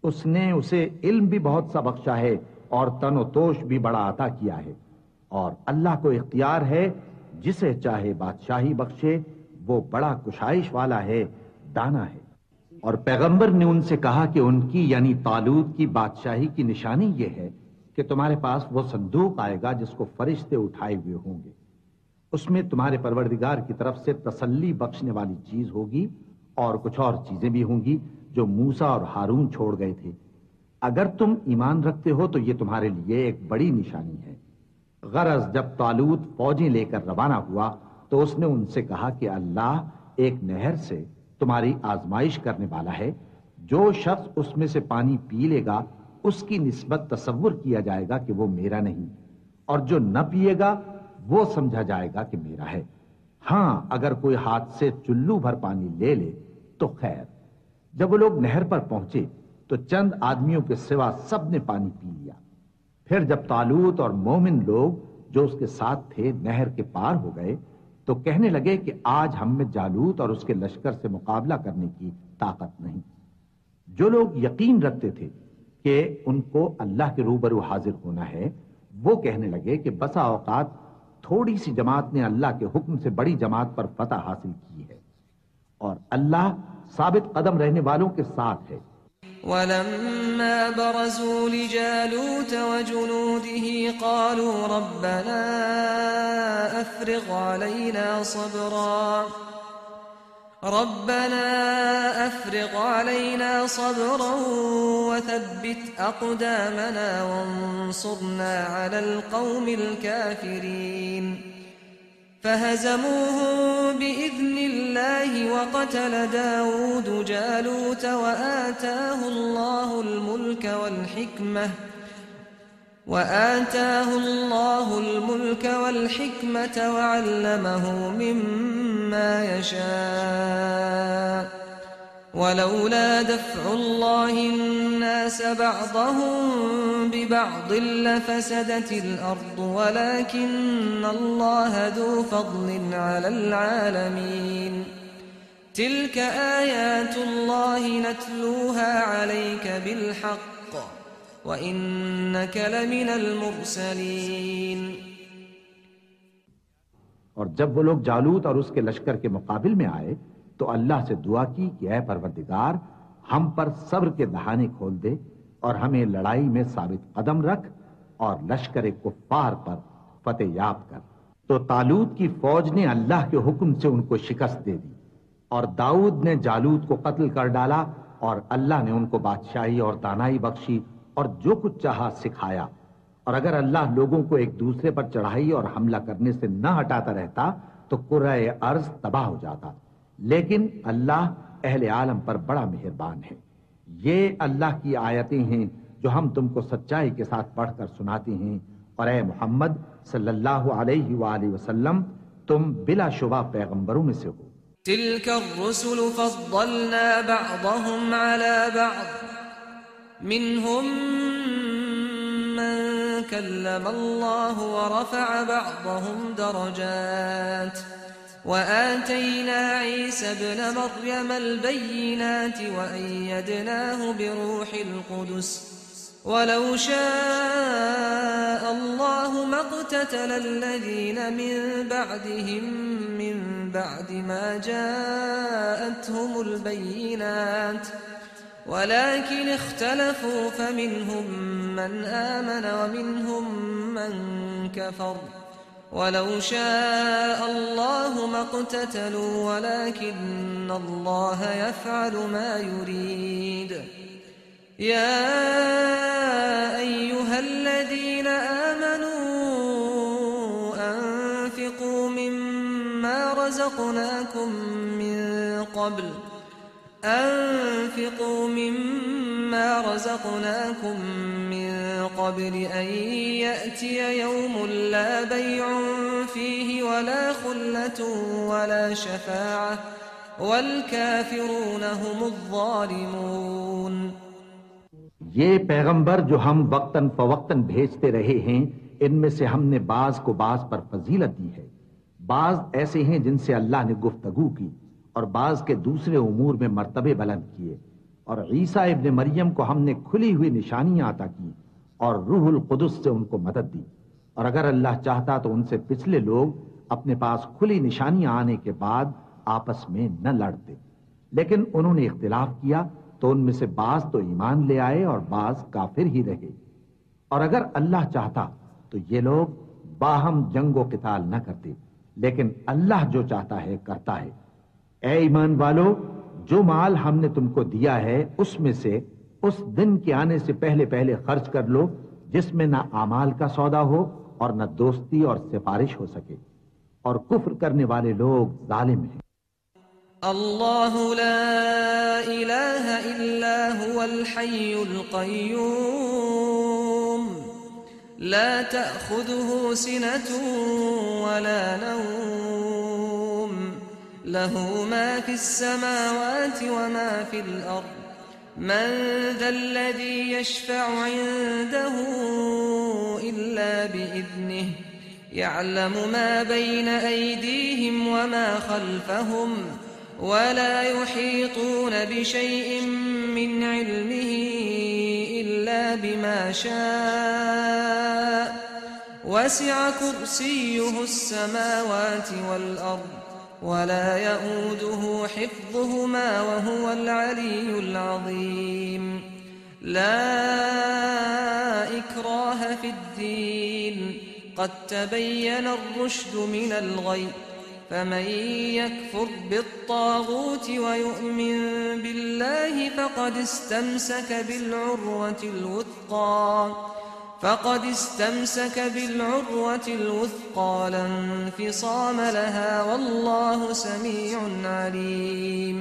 उसने उसे इल्म भी बहुत सा बख्शा है और तनोतोष भी बड़ा अता किया है और अल्लाह को इख्तियार है जिसे चाहे बादशाही बख्शे, वो बड़ा कुशाइश वाला है, दाना है। और पैगंबर ने उनसे कहा कि उनकी यानी तालूत की बादशाही की निशानी ये है कि तुम्हारे पास वो संदूक आएगा जिसको फरिश्ते उठाए हुए होंगे। उसमें तुम्हारे परवरदिगार की तरफ से तसल्ली बख्शने वाली चीज होगी और कुछ और चीजें भी होंगी जो मूसा और हारून छोड़ गए थे। अगर तुम ईमान रखते हो तो ये तुम्हारे लिए एक बड़ी निशानी है। गरज जब तालूत फौजें लेकर रवाना हुआ तो उसने उनसे कहा कि अल्लाह एक नहर से तुम्हारी आजमाइश करने वाला है। जो शख्स उसमें से पानी पी लेगा उसकी निस्बत तसव्वुर किया जाएगा कि वो मेरा नहीं, और जो न पिएगा वो समझा जाएगा कि मेरा है। हां, अगर कोई हाथ से चुल्लू भर पानी ले ले तो खैर। जब वो लोग नहर पर पहुंचे तो चंद आदमियों के सिवा सबने पानी पी लिया। फिर जब तालूत और मोमिन लोग जो उसके साथ थे नहर के पार हो गए तो कहने लगे कि आज हम में जालूत और उसके लश्कर से मुकाबला करने की ताकत नहीं। जो लोग यकीन रखते थे कि उनको अल्लाह के रूबरू हाजिर होना है, वो कहने लगे कि बसा औकात थोड़ी सी जमात ने अल्लाह के हुक्म से बड़ी जमात पर फतह हासिल की है और अल्लाह साबित कदम रहने वालों के साथ है। वलम्मा बरज़ू लिजालूत वजुनूदिही क़ालू रब्बना अफ़्रिग़ अलैना सब्रन वथब्बित अक़दामना वंसुरना अलल क़ौमिल काफ़िरीन فهزموهم بإذن الله وقتل داود جالوت وآتاه الله الملك وآتاه الله الملك والحكمة وعلمه مما يشاء ولولا دفع الله الناس بعضهم ببعض لفسدت الأرض ولكن الله ذو فضل على العالمين تلك آيات الله نتلوها عليك بالحق وإنك لمن المرسلين। और जब वो लोग जालूत और उसके लश्कर के मुकाबिल में आए तो अल्लाह से दुआ की कि ऐ परवरदिगार, हम पर सब्र के दहाने खोल दे और हमें लड़ाई में साबित कदम रख और लश्कर कुफ्फार पर फतेह याब कर। तो तालूत की फौज ने अल्लाह के हुक्म से उनको शिकस्त दे दी और दाऊद ने जालूत को कत्ल कर डाला और अल्लाह ने उनको बादशाही और दानाई बख्शी और जो कुछ चाहा सिखाया। और अगर अल्लाह लोगों को एक दूसरे पर चढ़ाई और हमला करने से न हटाता रहता तो कुर्रे अर्ज तबाह हो जाता, लेकिन अल्लाह अहले आलम पर बड़ा मेहरबान है। ये अल्लाह की आयतें हैं जो हम तुमको सच्चाई के साथ पढ़कर सुनाते हैं और ए मोहम्मद सल्लल्लाहु अलैहि वसल्लम, तुम बिलाशुबा पैगंबरों में से हो। तिल्क अर्रुसुल फद्दलना बअदहुम अला बअद मिनहुम मन कल्लम अल्लाह व रफ़अ बअदहुम दरजात وآتينا عيسى ابن مريم البينات وأيدناه بروح القدس ولو شاء الله ما اقتتل الذين من بعدهم من بعد ما جاءتهم البينات ولكن اختلفوا فمنهم من آمن ومنهم من كفر ولو شاء الله ما اقتتلوا ولكن الله يفعل ما يريد يا أيها الذين آمنوا أنفقوا مما رزقناكم من قبل أن يأتي يوم لا بيع فيه ولا خلة ولا شفاعة والكافرون هم الظالمون। ये पैगंबर जो हम वक्तन फवक्तन भेजते रहे हैं, इनमें से हमने बाज को बाज पर फजीलत दी है। बाज ऐसे हैं जिनसे अल्लाह ने गुफ्तगू की और बाज के दूसरे उमूर में मर्तबे बुलंद किए। और ईसा इब्न मरियम को हमने खुली हुई निशानियां अता की और रूहुल कुदस से उनको मदद दी। और अगर अल्लाह चाहता तो उनसे पिछले लोग अपने पास खुली निशानियां आने के बाद आपस में न लड़ते, लेकिन उन्होंने इख्तिलाफ किया तो उनमें से बाज तो ईमान ले आए और बाज काफिर ही रहे। और अगर अल्लाह चाहता तो ये लोग बाहम जंगो किताल न करते, लेकिन अल्लाह जो चाहता है करता है। ए ईमान वालो, जो माल हमने तुमको दिया है उसमें से उस दिन के आने से पहले पहले खर्च कर लो जिसमें ना आमाल का सौदा हो और न दोस्ती और सिफारिश हो सके, और कुफ्र करने वाले लोग जालिम हैं। अल्लाहु ला इलाहा इल्ला हुवल हय्युल क़य्यूम ला तअख़ुज़ुहु सिनतुन वला नौम लहू मा फिस समावाति व मा फिल अर्द मन ज़ल्लज़ी यशफ़अु इन्दहु इल्ला बिइज़्निहि यअलमु मा बैन अयदीहिम व मा खल्फ़हुम वला युहीतून बिशैइन मिन इल्मिही इल्ला बिमा शाअ वसिअ कुर्सियुहु अस्समावाति वल अर्द वला यऊदुहु हिफ्ज़ुहुमा वहुवल अलियुल अज़ीम। ला इक्राह फिद्दीन क़द तबय्यन अर्रुश्द मिनल ग़य फमन यकफुर बित्ताग़ूत व यु'मिन बिल्लाहि फ़क़द इस्तमसक बिलउर्वतिल वुथक़ा ला इंफ़िसाम लहा वल्लाहु समीउन अलीम।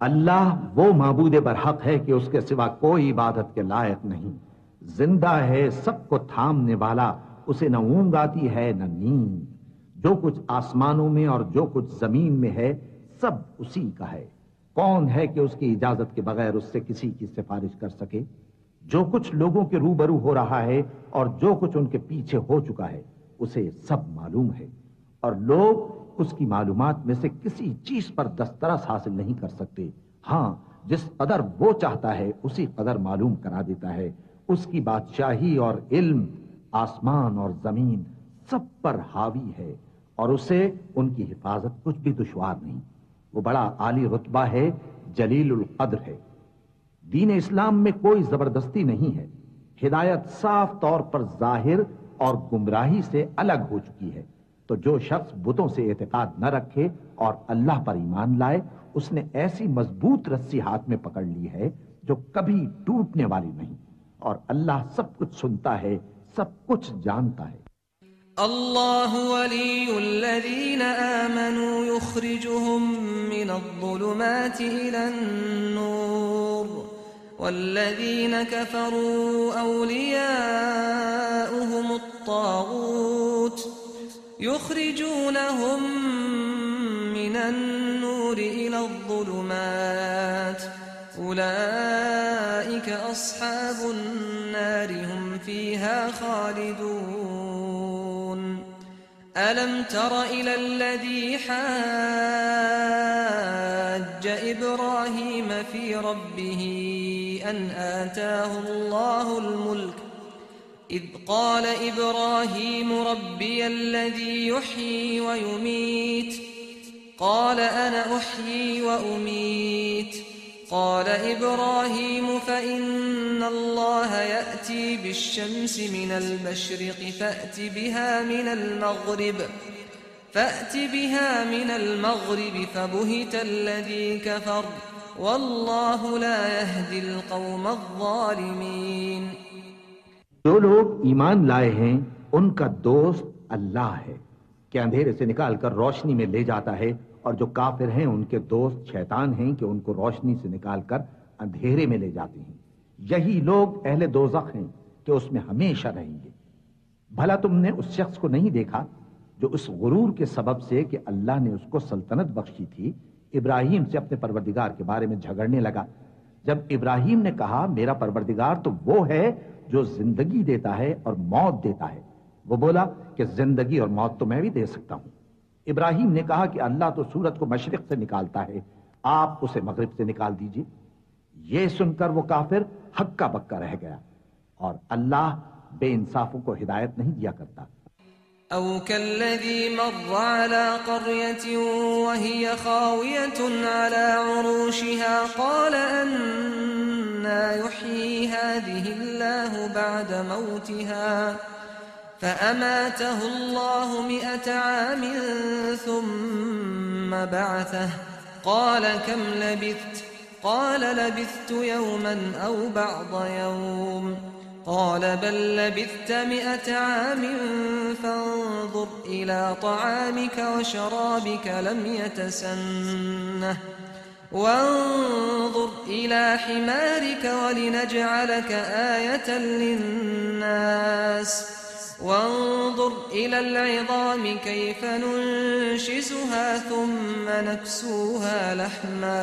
अल्लाह वो माबूद बरहक है कि उसके सिवा कोई इबादत के लायक नहीं, जिंदा है, सबको थामने वाला, उसे न ऊंघ आती है न नींद। जो कुछ आसमानों में और जो कुछ जमीन में है सब उसी का है। कौन है कि उसकी इजाजत के बगैर उससे किसी की सिफारिश कर सके? जो कुछ लोगों के रूबरू हो रहा है और जो कुछ उनके पीछे हो चुका है उसे सब मालूम है, और लोग उसकी मालूमात में से किसी चीज पर दस्तरस हासिल नहीं कर सकते। हाँ, जिस कदर वो चाहता है उसी कदर मालूम करा देता है। उसकी बादशाही और इल्म आसमान और जमीन सब पर हावी है, और उसे उनकी हिफाजत कुछ भी दुश्वार नहीं। वो बड़ा आली रुतबा है, जलीलुल कद्र है। दीन इस्लाम में कोई जबरदस्ती नहीं है। हिदायत साफ तौर पर जाहिर और गुमराही से अलग हो चुकी है। तो जो शख्स बुतों से एतकाद न रखे और अल्लाह पर ईमान लाए, उसने ऐसी मजबूत रस्सी हाथ में पकड़ ली है जो कभी टूटने वाली नहीं। और अल्लाह सब कुछ सुनता है, सब कुछ जानता है। अल्लाहु वलियुल्लज़ीना आमनू युख़रिजुहुम मिनज़्ज़ुलुमाति इलन्नूर वल्लज़ीना कफ़रू औलियाउहुमुत्तागूत युख़रिजूनहुम मिनन्नूरि इलज़्ज़ुलुमात उलाइक अस्हाबुन नारि हुम फ़ीहा ख़ालिदून। अलम तर इलल्लज़ी हाज्ज इब्राहीम फ़ी रब्बिही अन आताहुल्लाहुल मुल्क इज़ क़ाल इब्राहीम रब्बियल्लज़ी युह्यी व युमीत क़ाल अना उह्यी व उमीत क़ाल इब्राहीम फ़इन्नल्लाह यअती बिश्शम्सि मिनल मशरिक़ि फ़अति बिहा मिनल मग़रिबि फ़बुहितल्लज़ी कफ़र वल्लाहु ला यहदिल क़ौमज़्ज़ालिमीन। जो लोग ईमान लाए हैं उनका दोस्त अल्लाह है कि अंधेरे से निकालकर रोशनी में ले जाता है, और जो काफिर हैं उनके दोस्त शैतान हैं कि उनको रोशनी से निकालकर अंधेरे में ले जाते हैं। यही लोग अहले दोज़ख हैं कि उसमें हमेशा रहेंगे। भला तुमने उस शख्स को नहीं देखा जो उस गुरूर के सबब से कि अल्लाह ने उसको सल्तनत बख्शी थी, इब्राहिम से अपने परवरदिगार के बारे में झगड़ने लगा। जब इब्राहिम ने कहा मेरा परवरदिगार तो वो है जो जिंदगी देता है और मौत देता है, वो बोला कि जिंदगी और मौत तो मैं भी दे सकता हूं। इब्राहिम ने कहा कि अल्लाह तो सूरज को मशरिक से निकालता है, आप उसे मगरिब से निकाल दीजिए। यह सुनकर वो काफिर हक्का बक्का रह गया, और अल्लाह बेइंसाफों को हिदायत नहीं दिया करता। औ कल्लज़ी मर्र अला क़र्यतिन वहिय ख़ावियतुन अला उरूशिहा क़ाल अन्ना युह्यी हाज़िहिल्लाहु बअद मौतिहा फ़अमातहु अल्लाहु मिअत आमिन थुम्म बअसह क़ाल कम लबिथ क़ाल लबिथ्तु यौमन औ बअद यौम क़ाल बल लबिथ्त मिअत आमिन फ़न्ज़ुर इला तआमिक व शराबिक लम यतसन्नह वन्ज़ुर इला हिमारिक वलिनजअलक आयतन लिन्नास वन्ज़ुर इलल इज़ामि कैफ़ नुनशिज़ुहा थुम्म नक्सूहा लहमा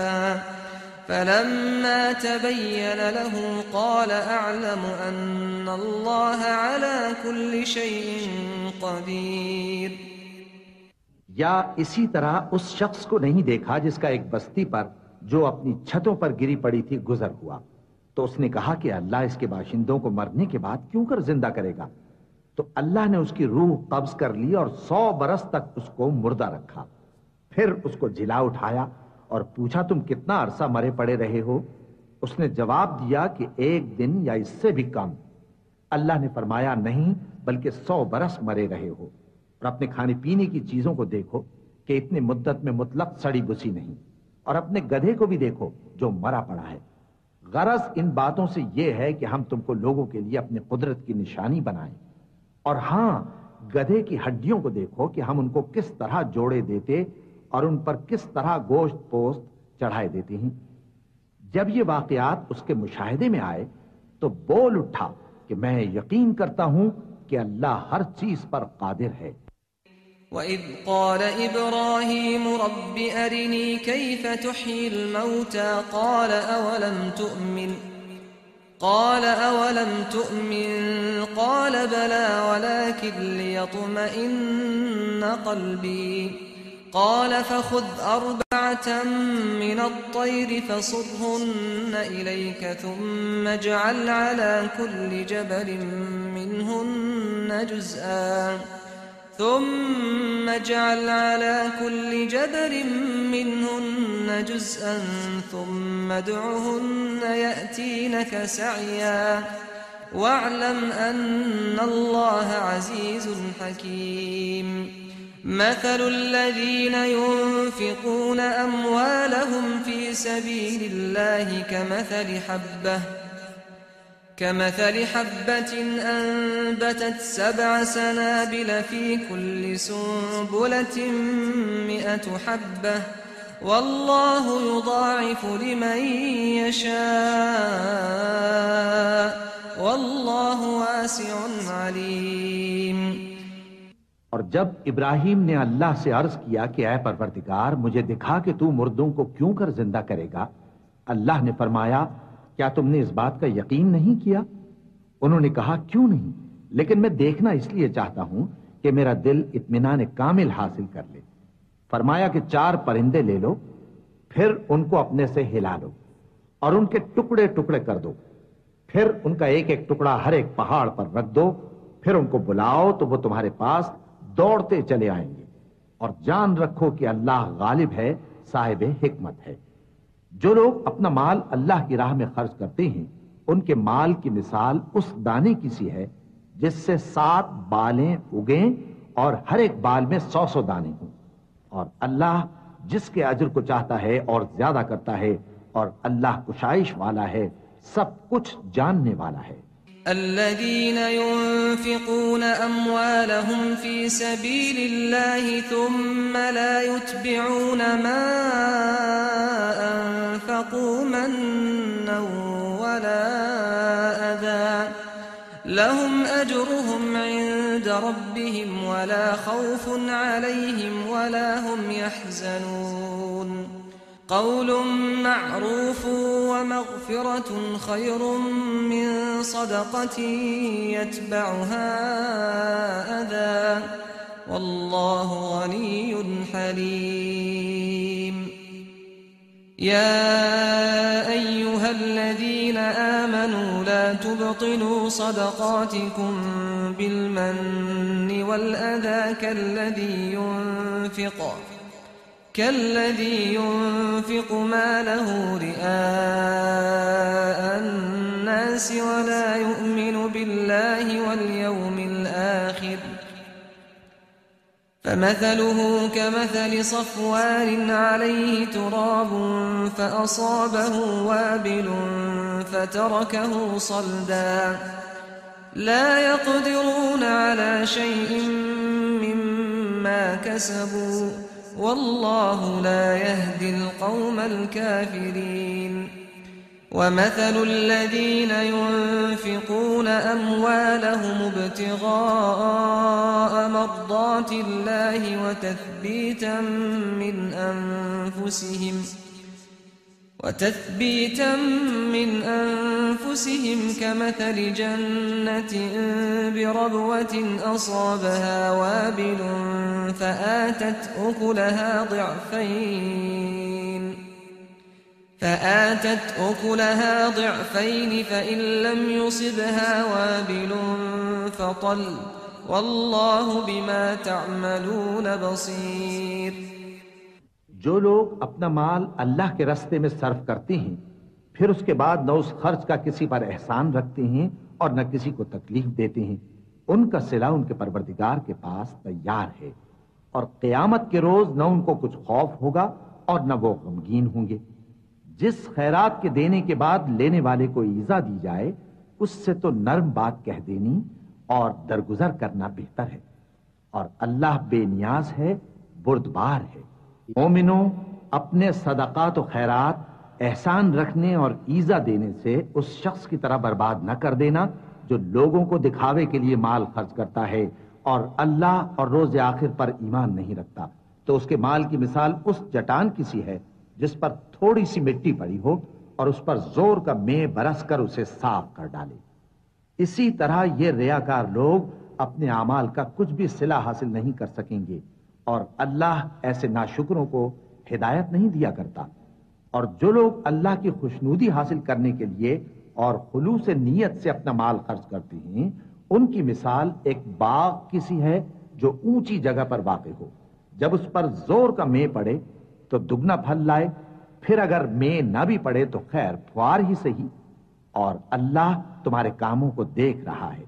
फलम्मा तबय्यन लहु क़ाल अअलमु अन्नल्लाह अला कुल्लि शैइन क़दीर। या इसी तरह उस शख्स को नहीं देखा जिसका एक बस्ती पर जो अपनी छतों पर गिरी पड़ी थी गुजर हुआ, तो उसने कहा कि अल्लाह इसके बाशिंदों को मरने के बाद क्यों कर जिंदा करेगा। तो अल्लाह ने उसकी रूह कब्ज कर ली और 100 बरस तक उसको मुर्दा रखा। फिर उसको जिला उठाया और पूछा तुम कितना अरसा मरे पड़े रहे हो। उसने जवाब दिया कि 1 दिन या इससे भी कम। अल्लाह ने फरमाया नहीं, बल्कि 100 बरस मरे रहे हो। और अपने खाने पीने की चीजों को देखो कि इतनी मुद्दत में मुतलक सड़ी बुसी नहीं, और अपने गधे को भी देखो जो मरा पड़ा है। गरज इन बातों से यह है कि हम तुमको लोगों के लिए अपनी कुदरत की निशानी बनाएं। और हां, गधे की हड्डियों को देखो कि हम उनको किस तरह जोड़े देते और उन पर किस तरह गोश्त पोस्त चढ़ाए देते हैं। जब ये वाकयात उसके मुशाहिदे में आए तो बोल उठा कि मैं यकीन करता हूं कि अल्लाह हर चीज पर कादिर है। وَإِذْ قَالَ إِبْرَاهِيمُ رَبِّ أَرِنِي كَيْفَ تُحْيِي الْمَوْتَى قَالَ أَوَلَمْ تُؤْمِنْ قَالَ بَلَى وَلَكِنْ لِيَطْمَئِنَّ قَلْبِي قَالَ فَخُذْ أَرْبَعَةً مِنَ الطَّيْرِ فَصُرْهُنَّ إِلَيْكَ ثُمَّ اجْعَلْ عَلَى كُلِّ جَبَلٍ منهن جزءا ثم ادعهن يأتينك سعيا واعلم أن الله عزيز حكيم مثل الذين ينفقون أموالهم في سبيل الله كمثل حبة أنبتت 7 سنابل في كل سنبلة 100 حبة والله يضاعف لمن يشاء والله واسع عليم। और जब इब्राहिम ने अल्लाह से अर्ज किया कि ऐ परवरदिगार मुझे दिखा कि तू मुर्दों को क्यों कर जिंदा करेगा, अल्लाह ने फरमाया क्या तुमने इस बात का यकीन नहीं किया? उन्होंने कहा क्यों नहीं, लेकिन मैं देखना इसलिए चाहता हूं कि मेरा दिल इत्मीनान कामिल हासिल कर ले। फरमाया कि 4 परिंदे ले लो, फिर उनको अपने से हिला लो और उनके टुकड़े टुकड़े कर दो, फिर उनका एक एक टुकड़ा हर एक पहाड़ पर रख दो, फिर उनको बुलाओ तो वो तुम्हारे पास दौड़ते चले आएंगे। और जान रखो कि अल्लाह गालिब है, साहिब हिकमत है। जो लोग अपना माल अल्लाह की राह में खर्च करते हैं, उनके माल की मिसाल उस दाने की सी है जिससे 7 बालें उगें और हर एक बाल में 100 दाने हों। और अल्लाह जिसके अजर को चाहता है और ज्यादा करता है, और अल्लाह कुशाइश वाला है, सब कुछ जानने वाला है। الذين ينفقون أموالهم في سبيل الله ثم لا يتبعون ما أنفقوا منا ولا أذى لهم أجرهم عند ربهم ولا خوف عليهم ولا هم يحزنون قول معروف ومغفرة خير من صدقة يتبعها أذى والله غني حليم يا أيها الذين آمنوا لا تبطلوا صدقاتكم بالمن والأذى كالذي ينفق ماله رئاء الناس ولا يؤمن بالله واليوم الآخر فمثله كمثل صفوان عليه تراب فأصابه وابل فتركه صلدا لا يقدرون على شيء مما كسبوا والله لا يهدي القوم الكافرين ومثل الذين ينفقون أموالهم ابتغاء مرضات الله وتثبيتا من أنفسهم كمثل جنة بربوة أصابها وابل فآتت أكلها ضعفين فإن لم يصبها وابل فطل والله بما تعملون بصير। जो लोग अपना माल अल्लाह के रास्ते में सर्फ करते हैं, फिर उसके बाद न उस खर्च का किसी पर एहसान रखते हैं और न किसी को तकलीफ देते हैं, उनका सिला उनके परवरदिगार के पास तैयार है। और क़यामत के रोज न उनको कुछ खौफ होगा और न वो गमगीन होंगे। जिस खैरात के देने के बाद लेने वाले को ईजा दी जाए, उससे तो नर्म बात कह देनी और दरगुजर करना बेहतर है। और अल्लाह बेनियाज है, बुर्दबार है। मोमिनों, अपने सदकात और खैरात एहसान रखने और ईजा देने से उस शख्स की तरह बर्बाद न कर देना जो लोगों को दिखावे के लिए माल खर्च करता है और अल्लाह और रोज आखिर पर ईमान नहीं रखता, तो उसके माल की मिसाल उस चट्टान की सी है जिस पर थोड़ी सी मिट्टी पड़ी हो और उस पर जोर का मेंह बरस कर उसे साफ कर डाले। इसी तरह ये रियाकार लोग अपने अमाल का कुछ भी सिला हासिल नहीं कर सकेंगे और अल्लाह ऐसे नाशुकरों को हिदायत नहीं दिया करता। और जो लोग अल्लाह की खुशनूदी हासिल करने के लिए और खुलूस नीयत से अपना माल खर्च करते हैं, उनकी मिसाल एक बाग की सी है जो ऊंची जगह पर वाक़ हो। जब उस पर जोर का मेंह पड़े तो दुगना फल लाए, फिर अगर मेंह ना भी पड़े तो खैर फुआर ही सही, और अल्लाह तुम्हारे कामों को देख रहा है।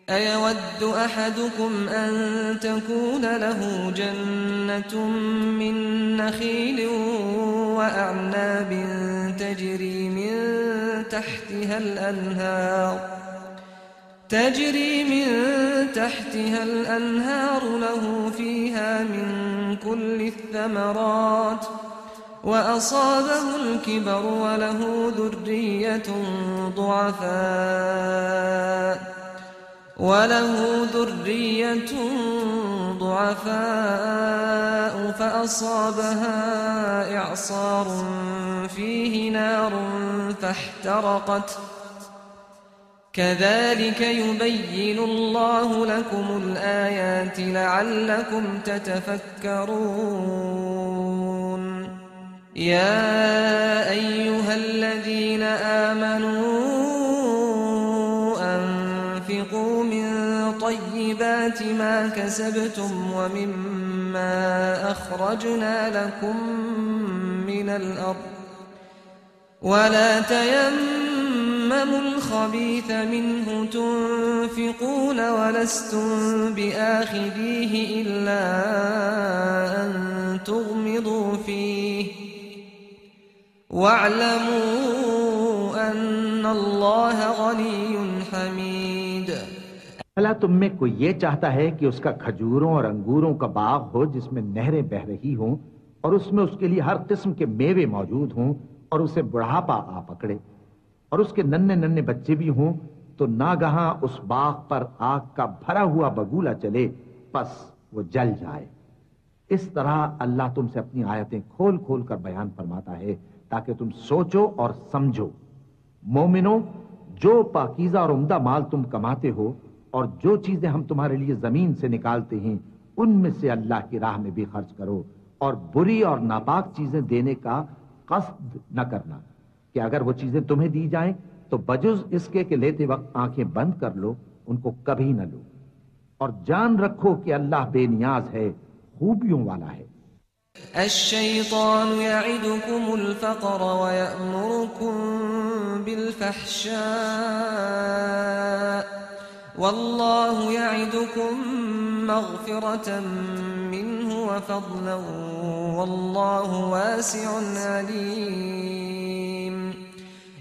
أيود أحدكم أن تكون له جنة من نخيل وأعناب تجري من تحتها الأنهار له فيها من كل الثمرات وأصابه الكبر وله ذرية ضعفاء فأصابها إعصار فيه نار فاحترقت كذلك يبين الله لكم الآيات لعلكم تتفكرون يا أيها الذين آمنوا أنفقوا من طيبات ما كسبتم ومما أخرجنا لكم من الأرض ولا تيمموا الخبيث منه تنفقون ولستم بآخذيه إلا أن تغمضوا فيه واعلموا أن الله غني حميد। भला तुम में कोई ये चाहता है कि उसका खजूरों और अंगूरों का बाग हो जिसमें नहरें बह रही हों और उसमें उसके लिए हर किस्म के मेवे मौजूद हों और उसे बुढ़ापा आ पकड़े और उसके नन्हे नन्हे बच्चे भी हों, तो नागहां उस बाग पर आग का भरा हुआ बगुला चले, बस वो जल जाए। इस तरह अल्लाह तुमसे अपनी आयतें खोल खोल कर बयान फरमाता है ताकि तुम सोचो और समझो। मोमिनो, जो पाकीज़ा और उम्दा माल तुम कमाते हो और जो चीजें हम तुम्हारे लिए जमीन से निकालते हैं, उनमें से अल्लाह की राह में भी खर्च करो और बुरी और नापाक चीजें देने का कस्द न करना कि अगर वो चीजें तुम्हें दी जाएं तो बजुज इसके कि लेते वक्त आंखें बंद कर लो, उनको कभी न लो। और जान रखो कि अल्लाह बेनियाज है, खूबियों वाला है। الشيطان يعدكم الفقر ويأمركم بالفحشاء والله يعدكم مغفرة منه وفضلا والله واسع عليم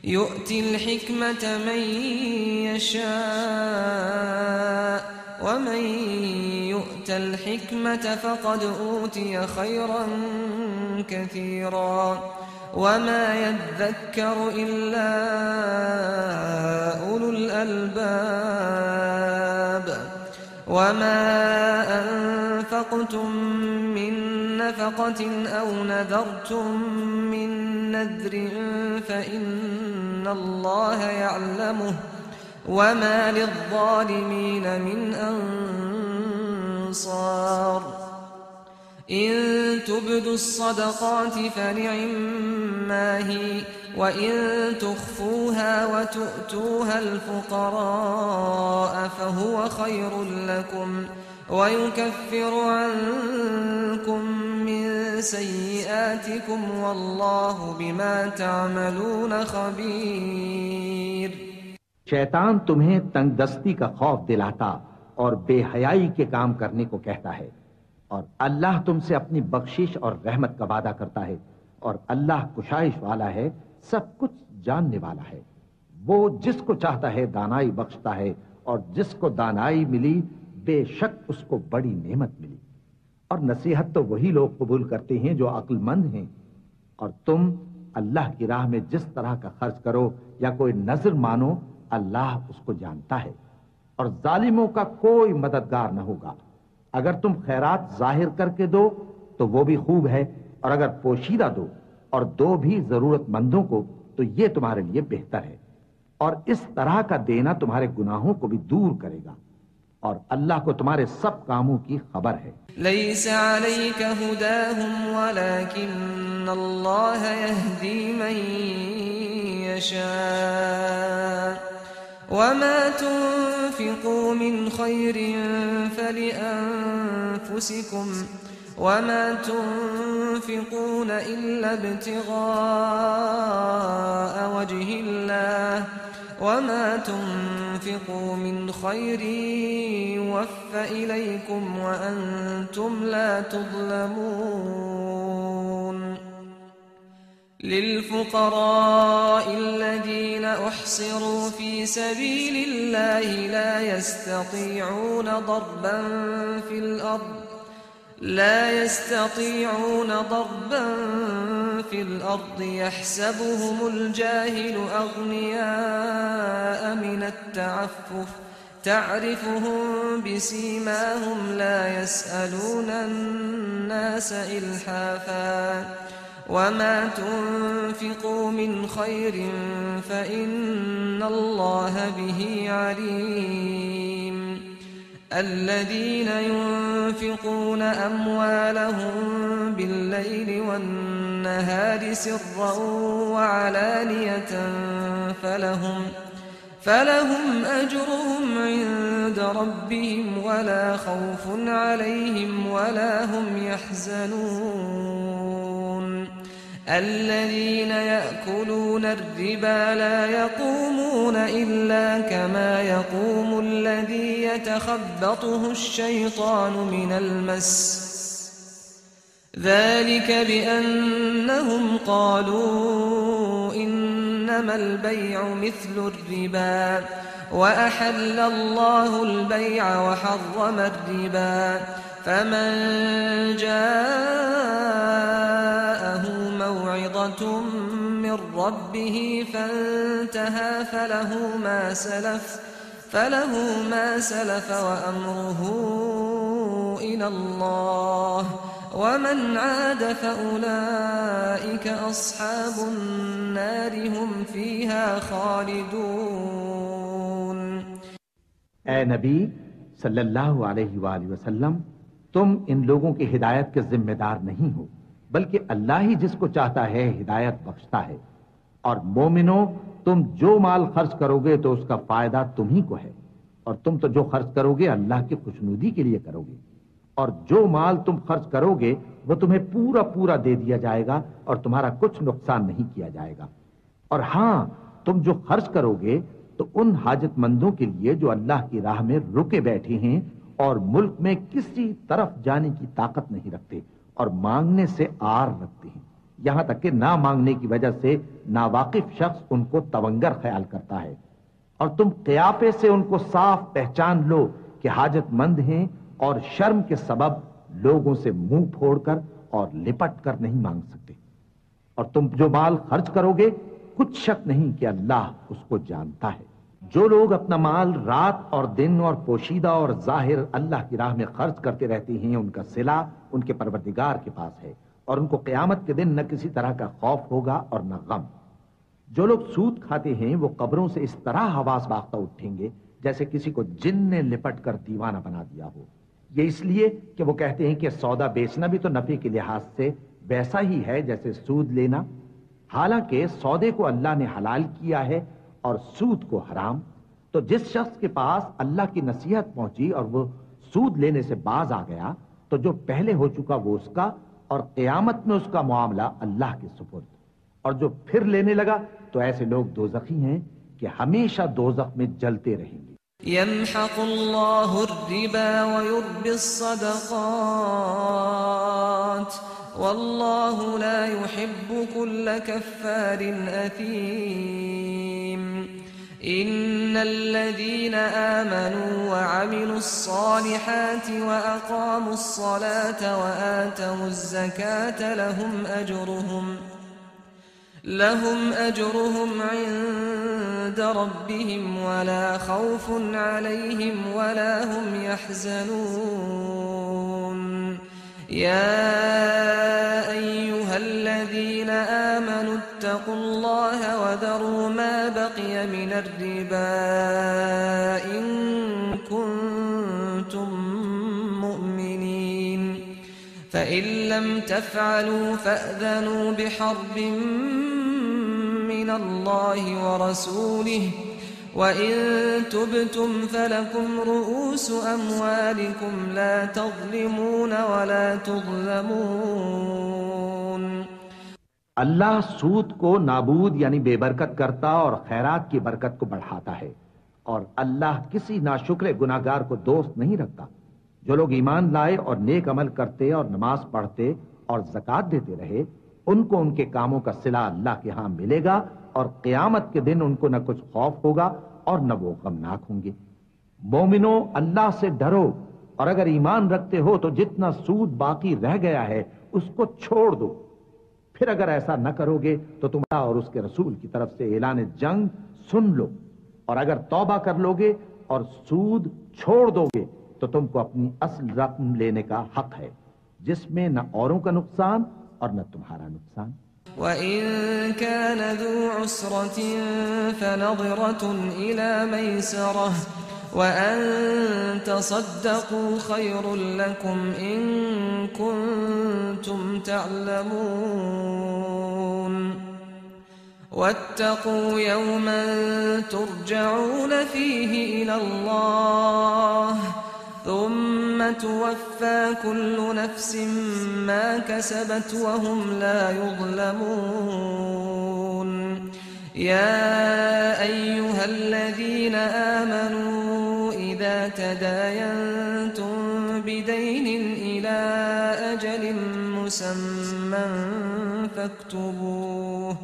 يؤتي الحكمة من يشاء ومن يؤت الحكمة فقد أوتي خيرا كثيرا وما يذكر إلا أولو الألباب وما أنفقتم من نفقة أو نذرتم من نذر فإن الله يعلمه وما للظالمين من أنصار إن تبدوا الصدقات فنعما هي وإن تخفوها وتؤتوها الفقراء فهو خير لكم ويكفر عنكم من سيئاتكم والله بما تعملون خبير। शैतान तुम्हें तंगदस्ती का खौफ दिलाता और बेहयाई के काम करने को कहता है, और अल्लाह तुमसे अपनी बख्शिश और रहमत का वादा करता है, और अल्लाह कुशाइश वाला है, सब कुछ जानने वाला है। वो जिसको चाहता है दानाई बख्शता है, और जिसको दानाई मिली बेशक उसको बड़ी नेमत मिली। और नसीहत तो वही लोग कबूल करते हैं जो अक्लमंद हैं। और तुम अल्लाह की राह में जिस तरह का खर्च करो या कोई नजर मानो अल्लाह उसको जानता है। और जालिमों का कोई मददगार न होगा। अगर तुम खैरात जाहिर करके दो तो वो भी खूब है, और अगर पोशीदा दो और दो भी जरूरतमंदों को तो ये तुम्हारे लिए बेहतर है। और इस तरह का देना तुम्हारे गुनाहों को भी दूर करेगा, और अल्लाह को तुम्हारे सब कामों की खबर है। लैस अलैका हुदाहुम वलाकिन्न अल्लाह यहदी मन यशा वमा तुनफिकू मिन खैरिन फलिअन्फुसिकुम वमा तुनफिकून इल्ला इब्तिगाअ वजहिल्लाह वमा तुनफिकू मिन खैरिन युवफ़्फ़ इलैकुम वअन्तुम ला तुज़लमून। लिलफ़ुक़राء الذين أحصروا في سبيل الله لا يستطيعون ضربا في الأرض يحسبهم الجاهل أغنياء من التعفف تعرفهم بسيماهم لا يسألون الناس إلحافا وما تنفقوا من خير فإن الله به عليم. الذين ينفقون أموالهم بالليل والنهار سرا وعلانية فلهم أجرهم عند ربهم ولا خوف عليهم ولا هم يحزنون. الذين يأكلون الربا لا يقومون إلا كما يقوم الذي يتخبطه الشيطان من المس ذلك بأنهم قالوا إنما البيع مثل الربا وأحل الله البيع وحرم الربا فمن جاءه موعظة من ربه فانتهى فله ما سلف وأمره إلى الله ومن عاد فأولئك أصحاب النار هم فيها خالدون. ऐ नबी सल्लल्लाहु अलैहि वसल्लम, तुम इन लोगों की हिदायत के जिम्मेदार नहीं हो, बल्कि अल्लाह ही जिसको चाहता है हिदायत बख्शता है। और मोमिनो, तुम जो माल खर्च करोगे तो उसका फायदा तुम ही को है, और तुम तो जो खर्च करोगे अल्लाह की खुशनुदी के लिए करोगे, और जो माल तुम खर्च करोगे वो तुम्हें पूरा पूरा दे दिया जाएगा और तुम्हारा कुछ नुकसान नहीं किया जाएगा। और हां, तुम जो खर्च करोगे तो उन हाजतमंदों के लिए जो अल्लाह की राह में रुके बैठे हैं और मुल्क में किसी तरफ जाने की ताकत नहीं रखते और मांगने से आर रखते हैं, यहां तक कि ना मांगने की वजह से नावाकिफ शख्स उनको तवंगर ख्याल करता है। और तुम क़ियाफ़े से उनको साफ पहचान लो कि हाजतमंद हैं और शर्म के सबब लोगों से मुंह फोड़कर और लिपट कर नहीं मांग सकते। और तुम जो माल खर्च करोगे कुछ शक नहीं कि अल्लाह उसको जानता है। जो लोग अपना माल रात और दिन और पोशीदा और जाहिर अल्लाह की राह में खर्च करते रहते हैं, उनका सिला उनके परवरदिगार के पास है और उनको क़यामत के दिन न किसी तरह का खौफ होगा और न गम। जो लोग सूद खाते हैं वो कब्रों से इस तरह हवास बाख्ता उठेंगे जैसे किसी को जिन ने लिपट कर दीवाना बना दिया हो। ये इसलिए कि वो कहते हैं कि सौदा बेचना भी तो नफे के लिहाज से वैसा ही है जैसे सूद लेना, हालांकि सौदे को अल्लाह ने हलाल किया है और सूद को हराम। तो जिस शख्स के पास अल्लाह की नसीहत पहुंची और वो सूद लेने से बाज आ गया तो जो पहले हो चुका वो उसका, और क़यामत में उसका मामला अल्लाह के सुपुर्द। और जो फिर लेने लगा तो ऐसे लोग दोज़खी हैं कि हमेशा दोज़ख में जलते रहेंगे। यम्हक़ुल्लाहु अर्रिबा व युर्बिस्सदक़ात वल्लाहु ला युहिब्बु कुल्ल कफ्फारिन असीम। इन्नल्लज़ीन आमनू व अमिलुस्सालिहाति व अक़ामुस्सलाता व आतवुज़्ज़काता لهم أجرهم عند ربهم ولا خوف عليهم ولا هم يحزنون يا أيها الذين آمنوا اتقوا الله وذروا ما بقي من الربا إن كنتم مؤمنين فإن لم تفعلوا فأذنوا بحرب من الله ورسوله وإن تبتم فلكم رؤوس أموالكم لا تظلمون ولا تظلمون अल्लाह सूद को नाबूद यानी बेबरकत करता और खैरात की बरकत को बढ़ाता है और अल्लाह किसी नाशुक्र गुनाहगार को दोस्त नहीं रखता। जो लोग ईमान लाए और नेक अमल करते और नमाज पढ़ते और ज़कात देते रहे उनको उनके कामों का सिला अल्लाह के यहाँ मिलेगा और क़यामत के दिन उनको न कुछ खौफ होगा और न वो गमनाक होंगे। मोमिनो अल्लाह से डरो और अगर ईमान रखते हो तो जितना सूद बाकी रह गया है उसको छोड़ दो। फिर अगर ऐसा न करोगे तो तुम्हारा और उसके रसूल की तरफ से ऐलान जंग सुन लो और अगर तौबा कर लोगे और सूद छोड़ दोगे तो तुमको अपनी असल रकम लेने का हक है जिसमें न औरों का नुकसान और न तुम्हारा नुकसान। وَإِن كَانَ ذُو عُسْرَةٍ فَنَظِرَةٌ إِلَى مَيْسَرَةٍ وَأَن تَصَدَّقُوا خَيْرٌ لَكُمْ إِن كُنتُمْ تَعْلَمُونَ وَاتَّقُوا يَوْمًا تُرْجَعُونَ فِيهِ إِلَى اللَّهِ ثُمَّ تُوَفَّى كُلُّ نَفْسٍ مَا كَسَبَتْ وَهُمْ لَا يُظْلَمُونَ يَا أَيُّهَا الَّذِينَ آمَنُوا إِذَا تَدَايَنتُم بِدَيْنٍ إِلَى أَجَلٍ مُّسَمًّى فَاكْتُبُوهُ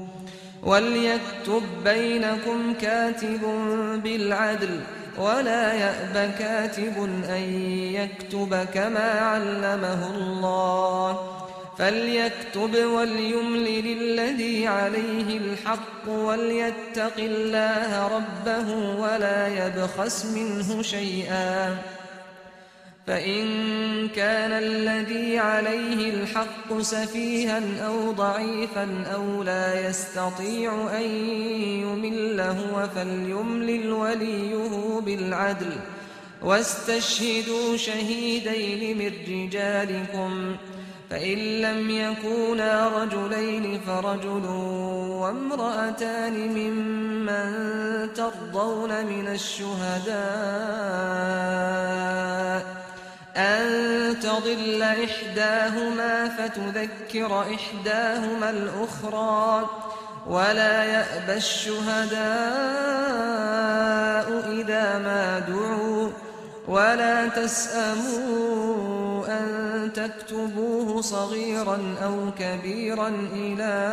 وَلْيَكْتُب بَّيْنَكُمْ كَاتِبٌ بِالْعَدْلِ ولا يأب كاتب أن يكتب كما علمه الله فليكتب وليملل الذي عليه الحق وليتق الله ربه ولا يبخس منه شيئا فإن كان الذي عليه الحق سفيها أو ضعيفا أو لا يستطيع أن يمل هو فليملل وليه بالعدل واستشهدوا شهيدين من رجالكم فإن لم يكونا رجلين فرجل وامرأتان ممن ترضون من الشهداء أن تضل إحداهما فتذكر إحداهما الأخرى ولا يأبى الشهداء إذا ما دعوا ولا تسأموا أن تكتبوه صغيرا أو كبيرا إلى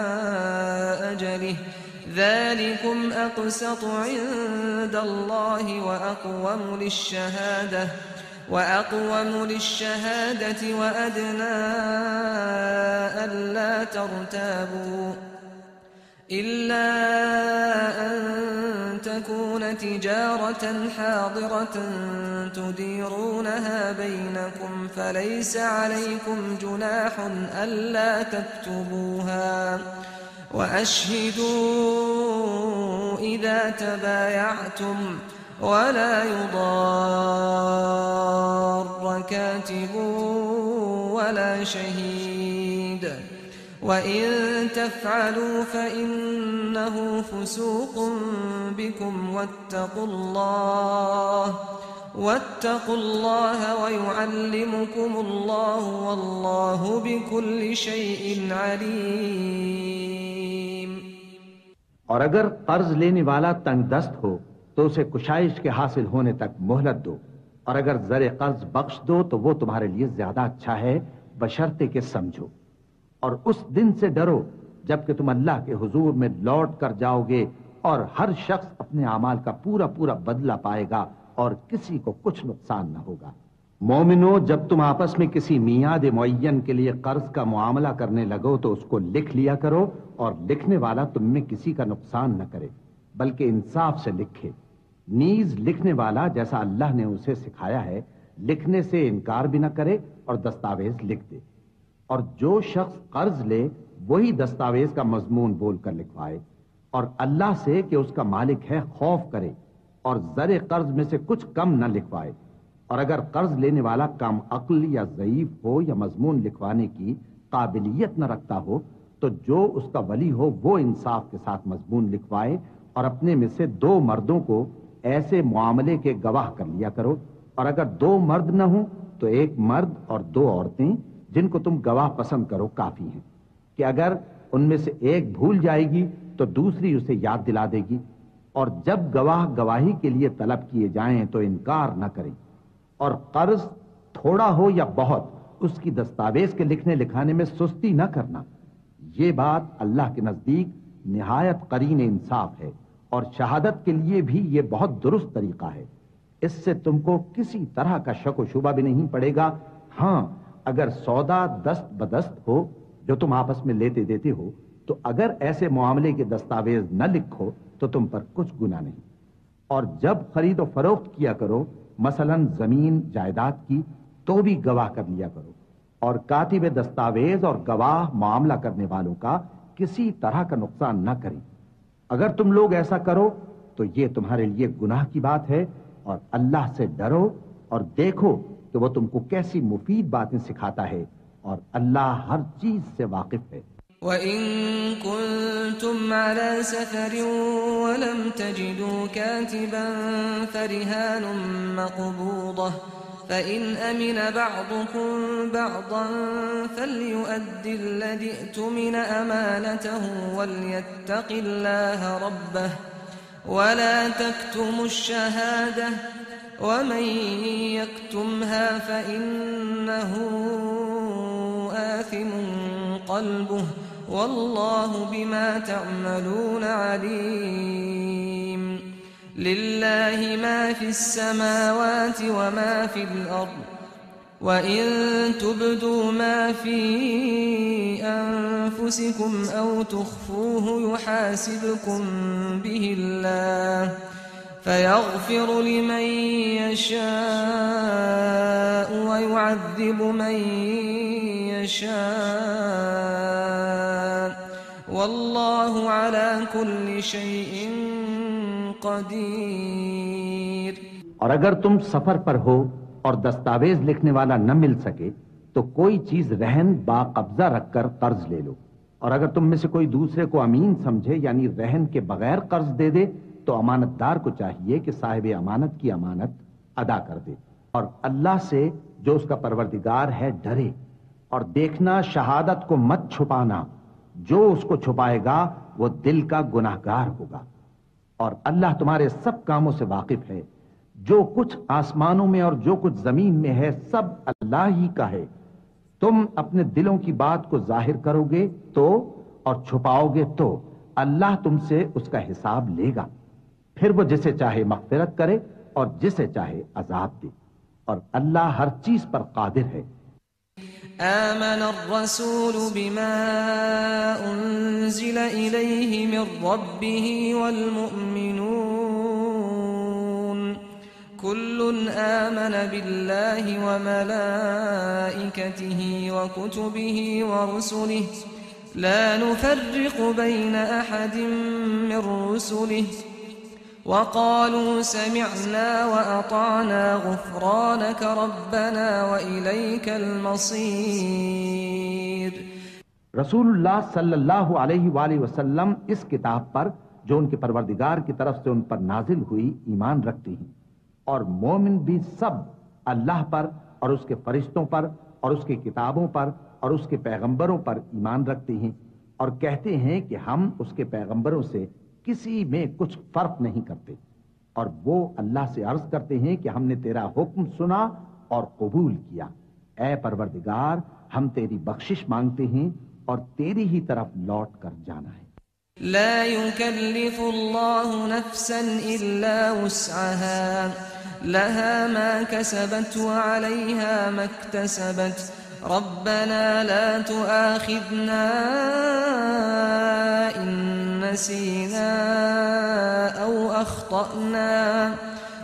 أجله ذلكم أقسط عند الله وأقوم للشهادة وأدنى ألا ترتابوا إلا أن تكون تجارة حاضرة تديرونها بينكم فليس عليكم جناح ألا تكتبوها وأشهدوا إذا تبايعتم ولا يضار كاتب ولا شهيد وإن تفعلوا فإنه فسوق بكم واتقوا الله ويعلمكم الله والله بكل شيء عليم। और अगर कर्ज लेने वाला तंगदस्त हो तो उसे कुशाइश के हासिल होने तक मोहलत दो और अगर ज़रे कर्ज बख्श दो तो वो तुम्हारे लिए ज्यादा अच्छा है बशर्ते के समझो। और उस दिन से डरो जबकि तुम अल्लाह के हुजूर में लौट कर जाओगे और हर शख्स अपने अमाल का पूरा पूरा बदला पाएगा और किसी को कुछ नुकसान न होगा। मोमिनो, जब तुम आपस में किसी मियाद मुअय्यन के लिए कर्ज का मुआमला करने लगो तो उसको लिख लिया करो, और लिखने वाला तुम में किसी का नुकसान न करे बल्कि इंसाफ से लिखे। नीज लिखने वाला जैसा अल्लाह ने उसे सिखाया है लिखने से इनकार भी न करे और दस्तावेज लिख दे। और जो शख्स कर्ज ले वही दस्तावेज का मजमून बोलकर लिखवाए, और अल्लाह से कि उसका मालिक है खौफ करे, और जरे कर्ज में से कुछ कम न लिखवाए। और अगर कर्ज लेने वाला काम अक्ल या ज़ईफ हो या मजमून लिखवाने की काबिलियत न रखता हो तो जो उसका वली हो वो इंसाफ के साथ मजमून लिखवाए, और अपने में से 2 मर्दों को ऐसे मुआमले के गवाह कर लिया करो। और अगर 2 मर्द न हो तो 1 मर्द और 2 औरतें जिनको तुम गवाह पसंद करो काफी हैं, कि अगर उनमें से एक भूल जाएगी तो दूसरी उसे याद दिला देगी। और जब गवाह गवाही के लिए तलब किए जाएं तो इनकार न करें। और कर्ज थोड़ा हो या बहुत उसकी दस्तावेज के लिखने लिखाने में सुस्ती न करना। ये बात अल्लाह के नजदीक निहायत करीन इंसाफ है, और शहादत के लिए भी ये बहुत दुरुस्त तरीका है। इससे तुमको किसी तरह का शक व शुबा भी नहीं पड़ेगा। हां, अगर सौदा दस्त बदस्त हो जो तुम आपस में लेते देते हो, तो अगर ऐसे मामले के दस्तावेज न लिखो तो तुम पर कुछ गुनाह नहीं। और जब खरीद और फरोख्त किया करो, मसलन जमीन जायदाद की, तो भी गवाह कर लिया करो। और कातिब दस्तावेज और गवाह मामला करने वालों का किसी तरह का नुकसान न करें। अगर तुम लोग ऐसा करो तो ये तुम्हारे लिए गुनाह की बात है। और अल्लाह से डरो और देखो कि वो तुमको कैसी मुफीद बातें सिखाता है, और अल्लाह हर चीज से वाकिफ है। وَإِن كُنتُمْ عَلَى سَفَرٍ وَلَمْ تَجِدُوا كَاتِبًا فَرِهَانٌ مَّقْبُوضَةٌ فَإِنْ أَمِنَ بَعْضُكُم بَعْضًا فَلْيُؤَدِّ الَّذِي اؤْتُمِنَ أَمَانَتَهُ وَلْيَتَّقِ اللَّهَ رَبَّهُ وَلَا تَكْتُمُوا الشَّهَادَةَ وَمَن يَكْتُمْهَا فَإِنَّهُ آثِمٌ قلبه والله بما تعملون عليم لله ما في السماوات وما في الأرض وإن تبدوا ما في أنفسكم أو تخفوه يحاسبكم به الله فيغفر لمن يشاء ويعذب من يشاء والله على كل شيء قدير। और अगर तुम सफर पर हो और दस्तावेज लिखने वाला न मिल सके तो कोई चीज रहन बाकब्जा रखकर कर्ज ले लो। और अगर तुम में से कोई दूसरे को अमीन समझे यानी रहन के बगैर कर्ज दे दे तो अमानतदार को चाहिए कि साहिब अमानत की अमानत अदा कर दे। और अल्लाह से जो उसका परवरदिगार है डरे। और देखना, शहादत को मत छुपाना, जो उसको छुपाएगा वो दिल का गुनाहगार होगा। और अल्लाह तुम्हारे सब कामों से वाकिफ है। जो कुछ आसमानों में और जो कुछ जमीन में है सब अल्लाह ही का है। तुम अपने दिलों की बात को जाहिर करोगे तो और छुपाओगे तो अल्लाह तुमसे उसका हिसाब लेगा। फिर वो जिसे चाहे मग़फ़िरत करे और जिसे चाहे अजाब दे। और अल्लाह हर चीज पर कादिर है। آمن الرسول بما أنزل إليه من ربه والمؤمنون كل آمن بالله وملائكته وكتبه ورسله لا نفرق بين أحد من رسله وقالوا سمعنا وأطعنا غفرانك ربنا وإليك المصير। रसूलुल्लाह सल्लल्लाहु अलैहि वसल्लम इस किताब पर जो उनके परवरदिगार की तरफ से उन पर नाजिल हुई ईमान रखती हैं। और मोमिन भी सब अल्लाह पर और उसके फरिश्तों पर और उसकी किताबों पर और उसके पैगंबरों पर ईमान रखते हैं, और कहते हैं कि हम उसके पैगंबरों से किसी में कुछ फर्क नहीं करते। और वो अल्लाह से अर्ज करते हैं कि हमने तेरा हुक्म सुना और कबूल किया। ऐ परवरदिगार, हम तेरी बख्शिश मांगते हैं और तेरी ही तरफ लौट कर जाना है। لا يكلف الله نفسا إلا وسعها لها ما كسبت وعليها ما اكتسبت ربنا لا تؤاخذنا إن نسينا أو أخطأنا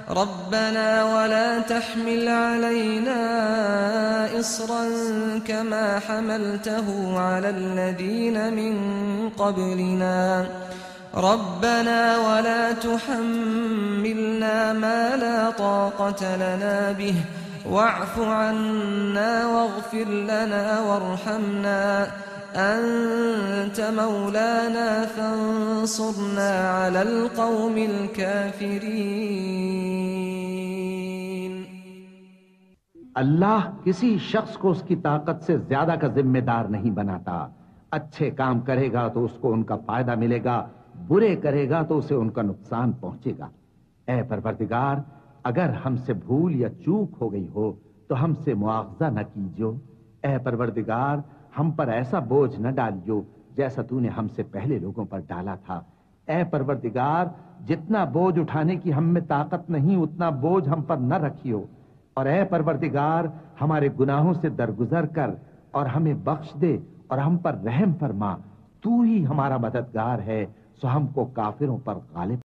ربنا ولا تحمل علينا إصرا كما حملته على الذين من قبلنا ربنا ولا تحملنا ما لا طاقة لنا به واعف عنا واغفر لنا وارحمنا أنت مولانا فانصرنا على القوم الكافرين अल्लाह किसी शख्स को उसकी ताकत से ज्यादा का जिम्मेदार नहीं बनाता। अच्छे काम करेगा तो उसको उनका फायदा मिलेगा, बुरे करेगा तो उसे उनका नुकसान पहुंचेगा। ऐ परवरदिगार, अगर हमसे भूल या चूक हो गई हो तो हमसे मुआवजा न कीजियो। ऐ परवरदिगार, हम पर ऐसा बोझ न डालियो जैसा तूने हमसे पहले लोगों पर डाला था। ऐ परवरदिगार, जितना बोझ उठाने की हम में ताकत नहीं उतना बोझ हम पर न रखियो। और ऐ परवरदिगार, हमारे गुनाहों से दरगुजर कर और हमें बख्श दे और हम पर रहम फरमा। तू ही हमारा मददगार है, सो हमको काफिरों पर गालिब